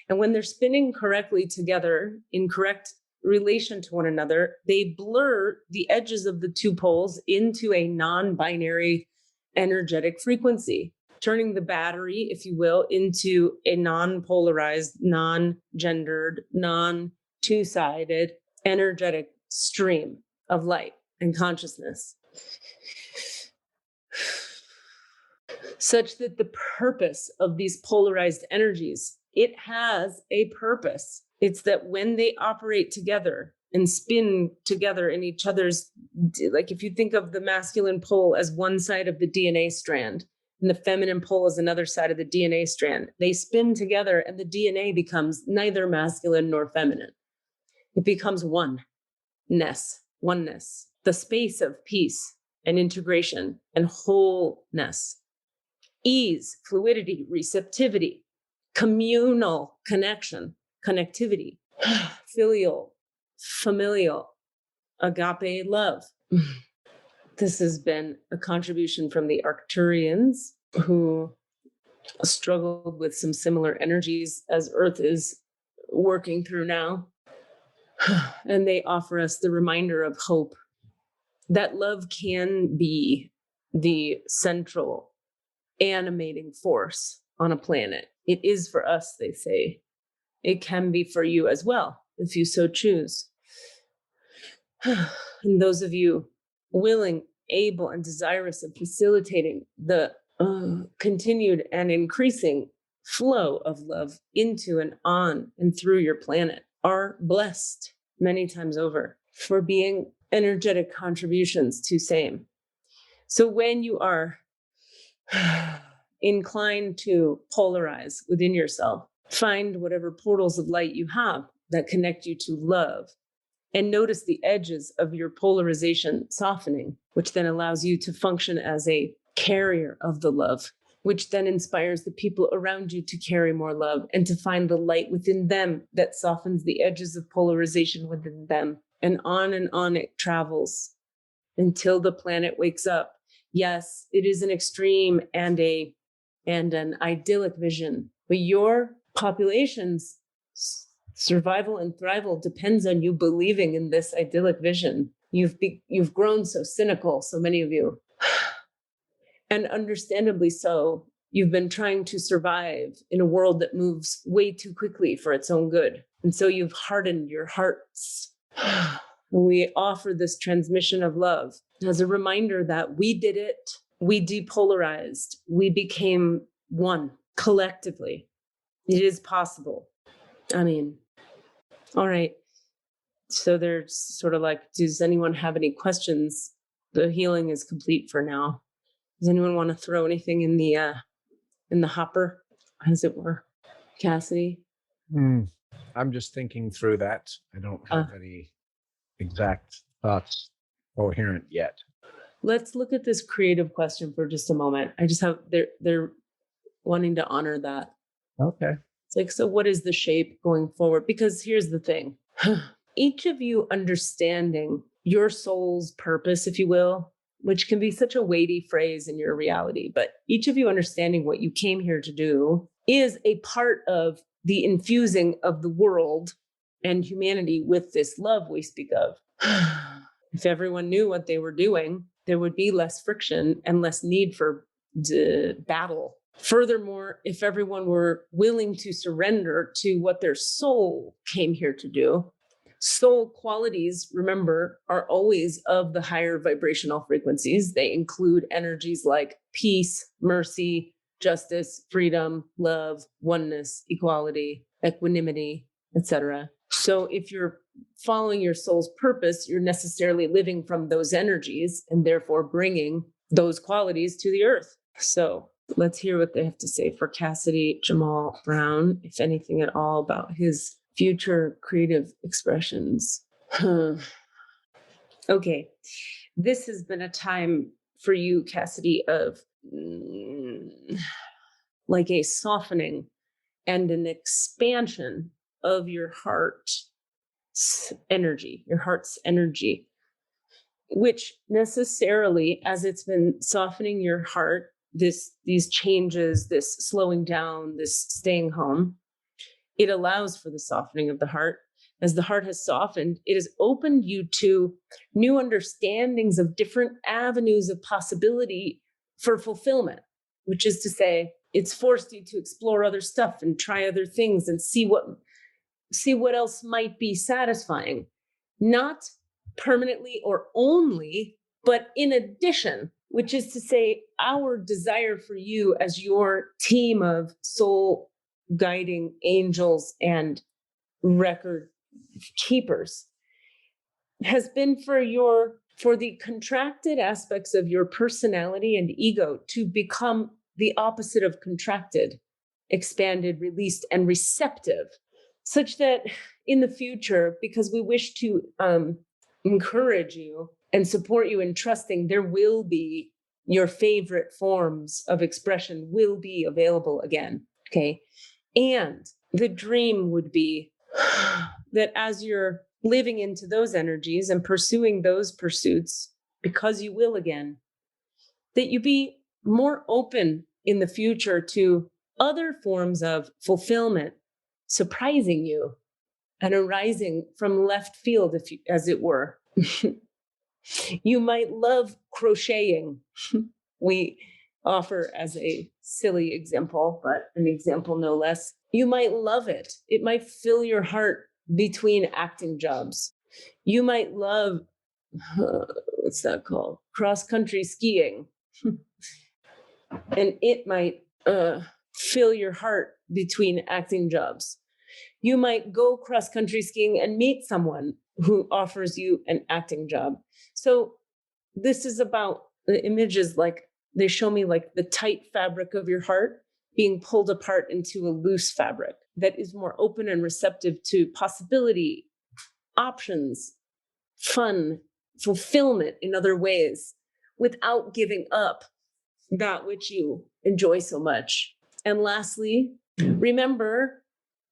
And when they're spinning correctly together in correct relation to one another, they blur the edges of the two poles into a non-binary energetic frequency, turning the battery, if you will, into a non-polarized, non-gendered, non-two-sided energetic stream of light and consciousness, such that the purpose of these polarized energies, it has a purpose. It's that when they operate together and spin together in each other's, like if you think of the masculine pole as one side of the DNA strand and the feminine pole as another side of the DNA strand, they spin together and the DNA becomes neither masculine nor feminine. It becomes oneness, the space of peace and integration and wholeness, ease, fluidity, receptivity, communal connection, connectivity, filial, familial, agape love. This has been a contribution from the Arcturians, who struggled with some similar energies as Earth is working through now. And they offer us the reminder of hope, that love can be the central animating force on a planet. It is for us, they say. It can be for you as well, if you so choose. And those of you willing, able, and desirous of facilitating the continued and increasing flow of love into and on and through your planet are blessed many times over for being energetic contributions to same. So when you are inclined to polarize within yourself, find whatever portals of light you have that connect you to love, and notice the edges of your polarization softening, which then allows you to function as a carrier of the love, which then inspires the people around you to carry more love and to find the light within them that softens the edges of polarization within them. And on it travels until the planet wakes up. Yes, it is an extreme and an idyllic vision, but your population's survival and thrival depends on you believing in this idyllic vision. You've grown so cynical, so many of you, and understandably so. You've been trying to survive in a world that moves way too quickly for its own good, and so you've hardened your hearts. We offer this transmission of love as a reminder that we did it. We depolarized. We became one collectively. It is possible. I mean, all right. So they're sort of like, does anyone have any questions? The healing is complete for now. Does anyone want to throw anything in the hopper, as it were? Cassidy? I'm just thinking through that. I don't have any exact thoughts coherent yet. Let's look at this creative question for just a moment. I just have, they're wanting to honor that. Okay. It's like, so what is the shape going forward? Because here's the thing. Each of you understanding your soul's purpose, if you will, which can be such a weighty phrase in your reality, but each of you understanding what you came here to do is a part of the infusing of the world and humanity with this love we speak of. If everyone knew what they were doing, there would be less friction and less need for battle. Furthermore, if everyone were willing to surrender to what their soul came here to do, soul qualities, remember, are always of the higher vibrational frequencies. They include energies like peace, mercy, justice, freedom, love, oneness, equality, equanimity, etc. So if you're following your soul's purpose, you're necessarily living from those energies and therefore bringing those qualities to the earth. So let's hear what they have to say for Cassidy Jamal Brown, if anything at all, about his future creative expressions. Okay. This has been a time for you, Cassidy, of like a softening and an expansion of your heart's energy, which necessarily, as it's been softening your heart, these changes, this slowing down, this staying home, it allows for the softening of the heart. As the heart has softened, it has opened you to new understandings of different avenues of possibility for fulfillment, which is to say, it's forced you to explore other stuff and try other things and see what else might be satisfying, not permanently or only, but in addition, which is to say, our desire for you as your team of soul guiding angels and record keepers has been for the contracted aspects of your personality and ego to become the opposite of contracted, expanded, released, and receptive, such that in the future, because we wish to encourage you and support you in trusting, there will be your favorite forms of expression will be available again. Okay. And the dream would be that as you're living into those energies and pursuing those pursuits, because you will again, that you be more open in the future to other forms of fulfillment surprising you and arising from left field, as it were. You might love crocheting. We offer as a silly example, but an example no less. You might love it. It might fill your heart between acting jobs. You might love, what's that called? Cross-country skiing. And it might fill your heart between acting jobs. You might go cross-country skiing and meet someone who offers you an acting job. So this is about the images, like they show me like the tight fabric of your heart being pulled apart into a loose fabric that is more open and receptive to possibility, options, fun, fulfillment in other ways, without giving up that which you enjoy so much. And lastly, remember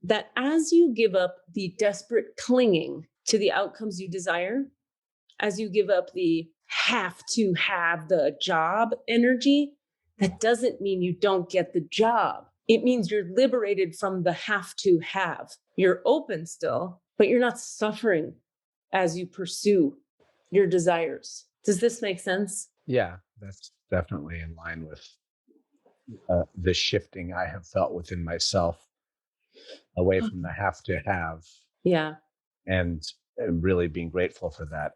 that as you give up the desperate clinging to the outcomes you desire, as you give up the have to have the job energy, that doesn't mean you don't get the job. It means you're liberated from the have to have. You're open still, but you're not suffering as you pursue your desires. Does this make sense? Yeah, that's definitely in line with the shifting I have felt within myself away from the have to have. Yeah. And really being grateful for that.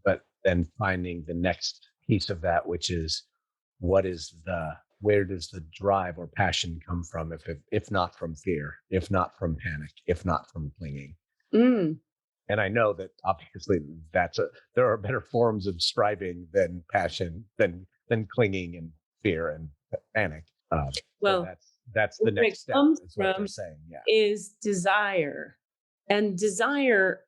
But then finding the next piece of that, which is where does the drive or passion come from? If not from fear, if not from panic, if not from clinging. Mm. And I know that obviously there are better forms of striving than passion, than clinging and fear and panic. Well, so that's the next step. Is what they're saying. Yeah, is desire, and desire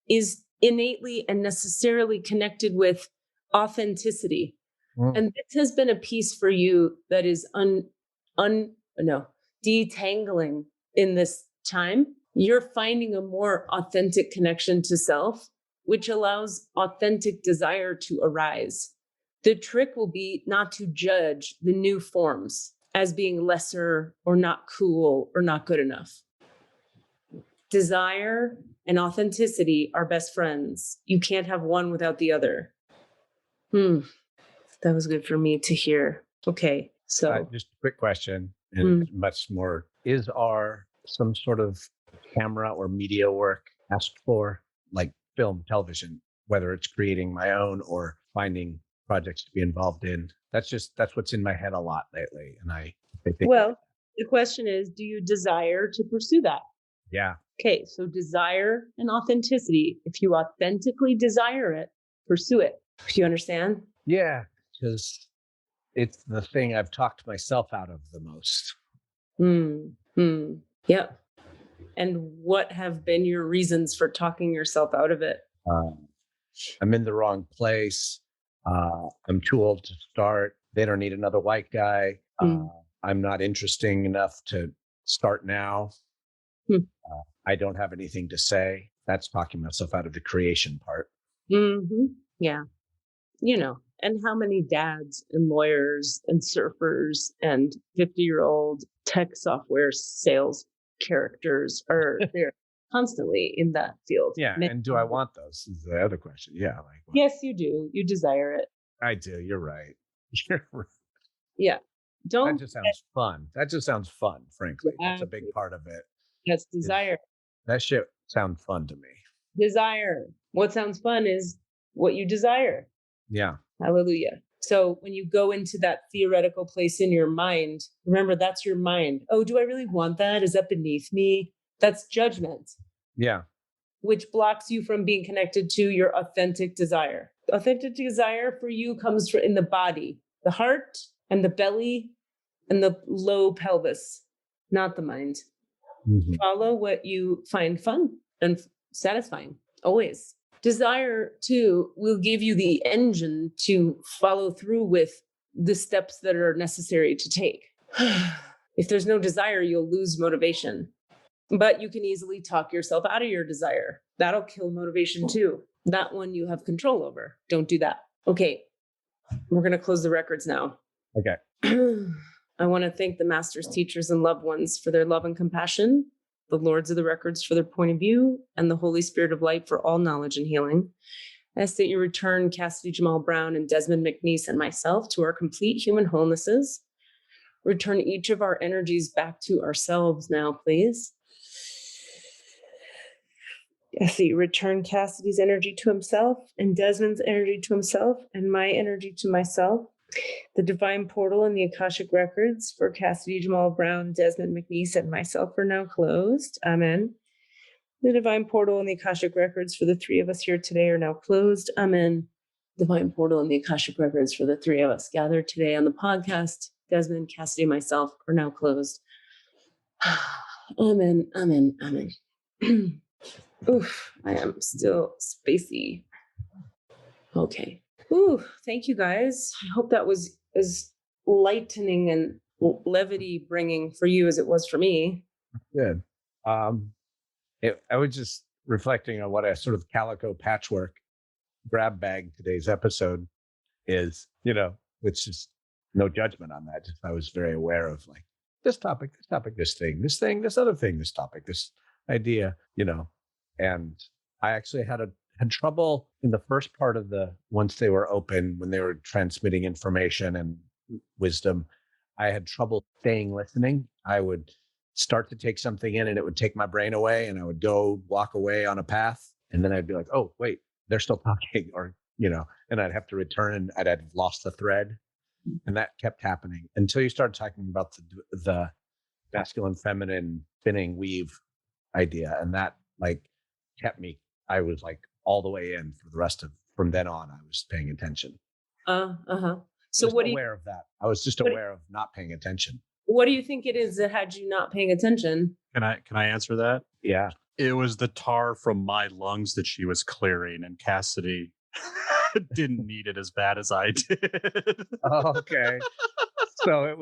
is innately and necessarily connected with authenticity. And this has been a piece for you that is detangling in this time. You're finding a more authentic connection to self, which allows authentic desire to arise. The trick will be not to judge the new forms as being lesser or not cool or not good enough. Desire and authenticity are best friends. You can't have one without the other. That was good for me to hear. Okay, so just a quick question, and much more. Is some sort of camera or media work asked for, like film, television, whether it's creating my own or finding projects to be involved in? That's what's in my head a lot lately, and I think. Well, the question is, do you desire to pursue that? Yeah, Okay, so desire and authenticity. If you authentically desire it, pursue it. Do you understand? Yeah, because it's the thing I've talked myself out of the most. Yeah. And what have been your reasons for talking yourself out of it? I'm in the wrong place. I'm too old to start. They don't need another white guy. I'm not interesting enough to start now. I don't have anything to say. That's talking myself out of the creation part. Yeah. And how many dads and lawyers and surfers and 50-year-old tech software sales characters are there constantly in that field? Yeah. And do I want those? Is the other question. Yeah. Like, well, yes, you do. You desire it. I do. You're right. You're right. Yeah. That just sounds fun. That just sounds fun, frankly. That's a big part of it. That's desire. That shit sounds fun to me. Desire. What sounds fun is what you desire. Yeah. Hallelujah. So when you go into that theoretical place in your mind, remember that's your mind. Oh, do I really want that? Is that beneath me? That's judgment. Yeah. Which blocks you from being connected to your authentic desire. Authentic desire for you comes in the body, the heart and the belly and the low pelvis, not the mind. Follow what you find fun and satisfying, always. Desire, too, will give you the engine to follow through with the steps that are necessary to take. If there's no desire, you'll lose motivation. But you can easily talk yourself out of your desire. That'll kill motivation, too. That one you have control over. Don't do that. Okay, we're going to close the records now. Okay. I want to thank the masters, teachers, and loved ones for their love and compassion, the lords of the records for their point of view, and the Holy Spirit of light for all knowledge and healing. I ask that you return Cassidy Jamal Brown and Desmond McNeese and myself to our complete human wholenesses. Return each of our energies back to ourselves now, please. I ask that you return Cassidy's energy to himself and Desmond's energy to himself and my energy to myself. The divine portal and the Akashic Records for Cassidy Jamal Brown, Desmond McNeese, and myself are now closed. Amen. The divine portal and the Akashic Records for the three of us here today are now closed. Amen. Divine portal and the Akashic Records for the three of us gathered today on the podcast, Desmond, Cassidy, and myself, are now closed. Amen. Amen. Amen. Oof, I am still spacey. Okay. Ooh, thank you guys. I hope that was as lightening and levity bringing for you as it was for me. Good. I was just reflecting on what a sort of calico patchwork grab bag today's episode is, which is no judgment on that. Just I was very aware of like this topic, this thing, this other thing, this topic, this idea, and I actually had trouble in the first part of once they were open, when they were transmitting information and wisdom, I had trouble staying listening. I would start to take something in and it would take my brain away and I would go walk away on a path. And then I'd be like, oh, wait, they're still talking, or, and I'd have to return and I'd have lost the thread. And that kept happening until you started talking about the masculine, feminine spinning weave idea. And that kept me, I was all the way in for the rest of, from then on, I was paying attention. So what aware of that. I was just aware of not paying attention. What do you think it is that had you not paying attention? Can I answer that? Yeah. It was the tar from my lungs that she was clearing, and Cassidy didn't need it as bad as I did. Oh, okay. So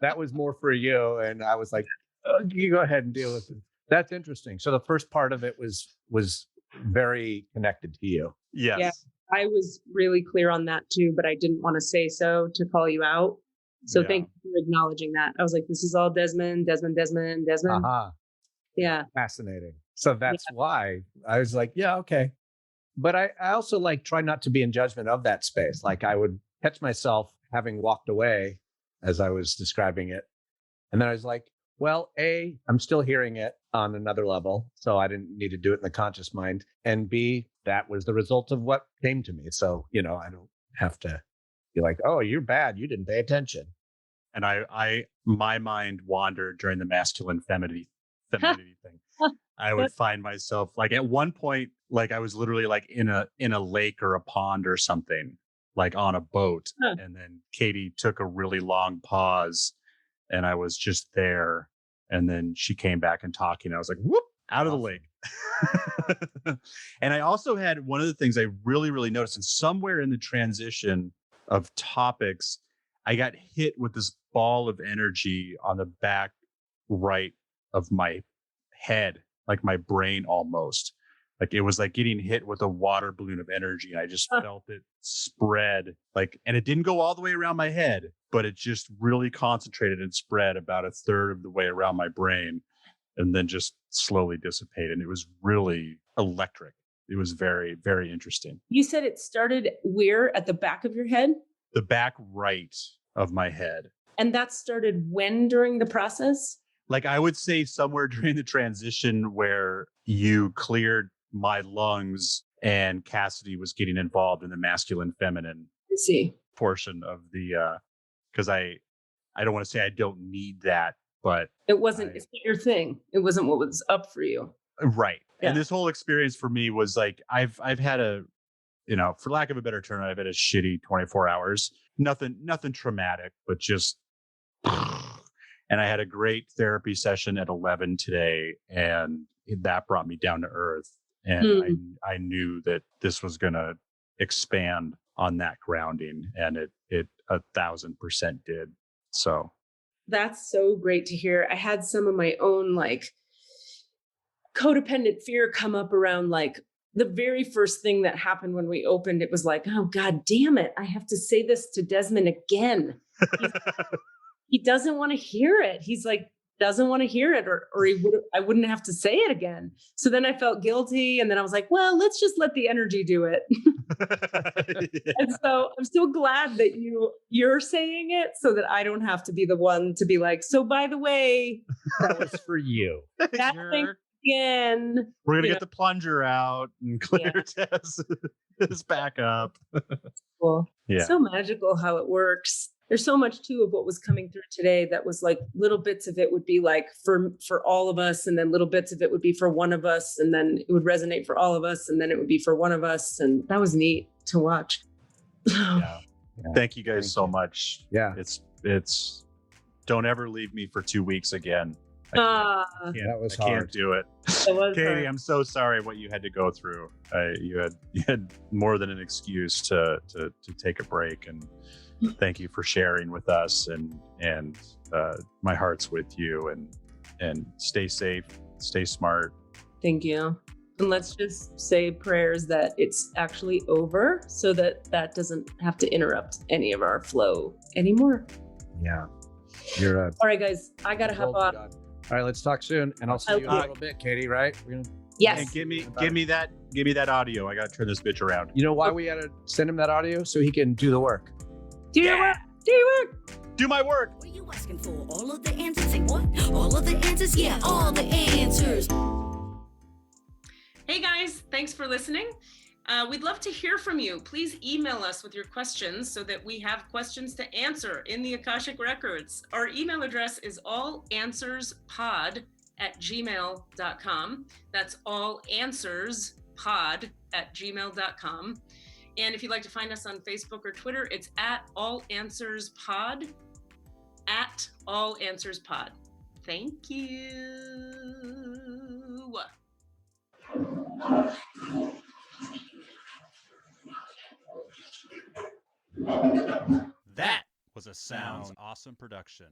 that was more for you. And I was like, oh, you go ahead and deal with it. That's interesting. So the first part of it was very connected to you. Yes. Yeah, I was really clear on that too, but I didn't want to say so to call you out. So thank you for acknowledging that. I was like, this is all Desmond. Uh-huh. Yeah. Fascinating. So that's why I was like, yeah, okay. But I also try not to be in judgment of that space. I would catch myself having walked away as I was describing it. And then I was like, well, A, I'm still hearing it on another level, so I didn't need to do it in the conscious mind. And B, that was the result of what came to me. So, I don't have to be like, oh, you're bad. You didn't pay attention. And my mind wandered during the masculine femininity thing. I would find myself like at one point, like I was literally like in a lake or a pond or something, like on a boat. Huh. And then Katie took a really long pause and I was just there. And then she came back and talking. I was like, whoop, out of the lake. And I also had one of the things I really, really noticed, and somewhere in the transition of topics, I got hit with this ball of energy on the back right of my head, like my brain almost. Like it was like getting hit with a water balloon of energy. And I just felt it spread like, and it didn't go all the way around my head, but it just really concentrated and spread about a third of the way around my brain and then just slowly dissipated. And it was really electric. It was very, very interesting. You said it started where? At the back of your head? The back right of my head. And that started when during the process? Like I would say somewhere during the transition where you cleared my lungs and Cassidy was getting involved in the masculine feminine portion of the because I don't want to say I don't need that, but it wasn't it's not your thing. It wasn't what was up for you. Right. Yeah. And this whole experience for me was like I've had a, you know, for lack of a better term, I've had a shitty 24 hours. Nothing traumatic, but just and I had a great therapy session at 11 today, and that brought me down to earth. And I knew that this was going to expand on that grounding, and it 1,000% did. So that's so great to hear. I had some of my own like codependent fear come up around like the very first thing that happened when we opened. It was like, oh God damn it, I have to say this to Desmond again. He doesn't want to hear it. He's like, doesn't want to hear it, or I wouldn't have to say it again. So then I felt guilty, and then I was like, well, let's just let the energy do it. Yeah. And so I'm so glad that you're saying it so that I don't have to be the one to be like, so by the way, that was for you. That thing again. We're gonna get the plunger out and clear this back up. Cool. Yeah. So magical how it works. There's so much too of what was coming through today that was like little bits of it would be like for all of us, and then little bits of it would be for one of us, and then it would resonate for all of us, and then it would be for one of us, and that was neat to watch. Yeah. Thank you guys so much. Yeah. It's don't ever leave me for 2 weeks again. That was hard. I can't do it. Katie, hard. I'm so sorry what you had to go through. You had more than an excuse to take a break, and thank you for sharing with us, and my heart's with you, and stay safe, stay smart. Thank you. And let's just say prayers that it's actually over so that doesn't have to interrupt any of our flow anymore. Yeah. All right, guys, I got to hop off. All right, let's talk soon, and I'll see you in a little bit, Katie, right? Yes. And give me that audio. I got to turn this bitch around. You know why we had to send him that audio? So he can do the work. Do your work. Do your work. Do my work. What are you asking for? All of the answers? Say what? All of the answers? Yeah, all the answers. Hey guys, thanks for listening. We'd love to hear from you. Please email us with your questions so that we have questions to answer in the Akashic Records. Our email address is allanswerspod@gmail.com. That's allanswerspod@gmail.com. And if you'd like to find us on Facebook or Twitter, it's @allanswerspod, @allanswerspod. Thank you. That was a Sounds Awesome production.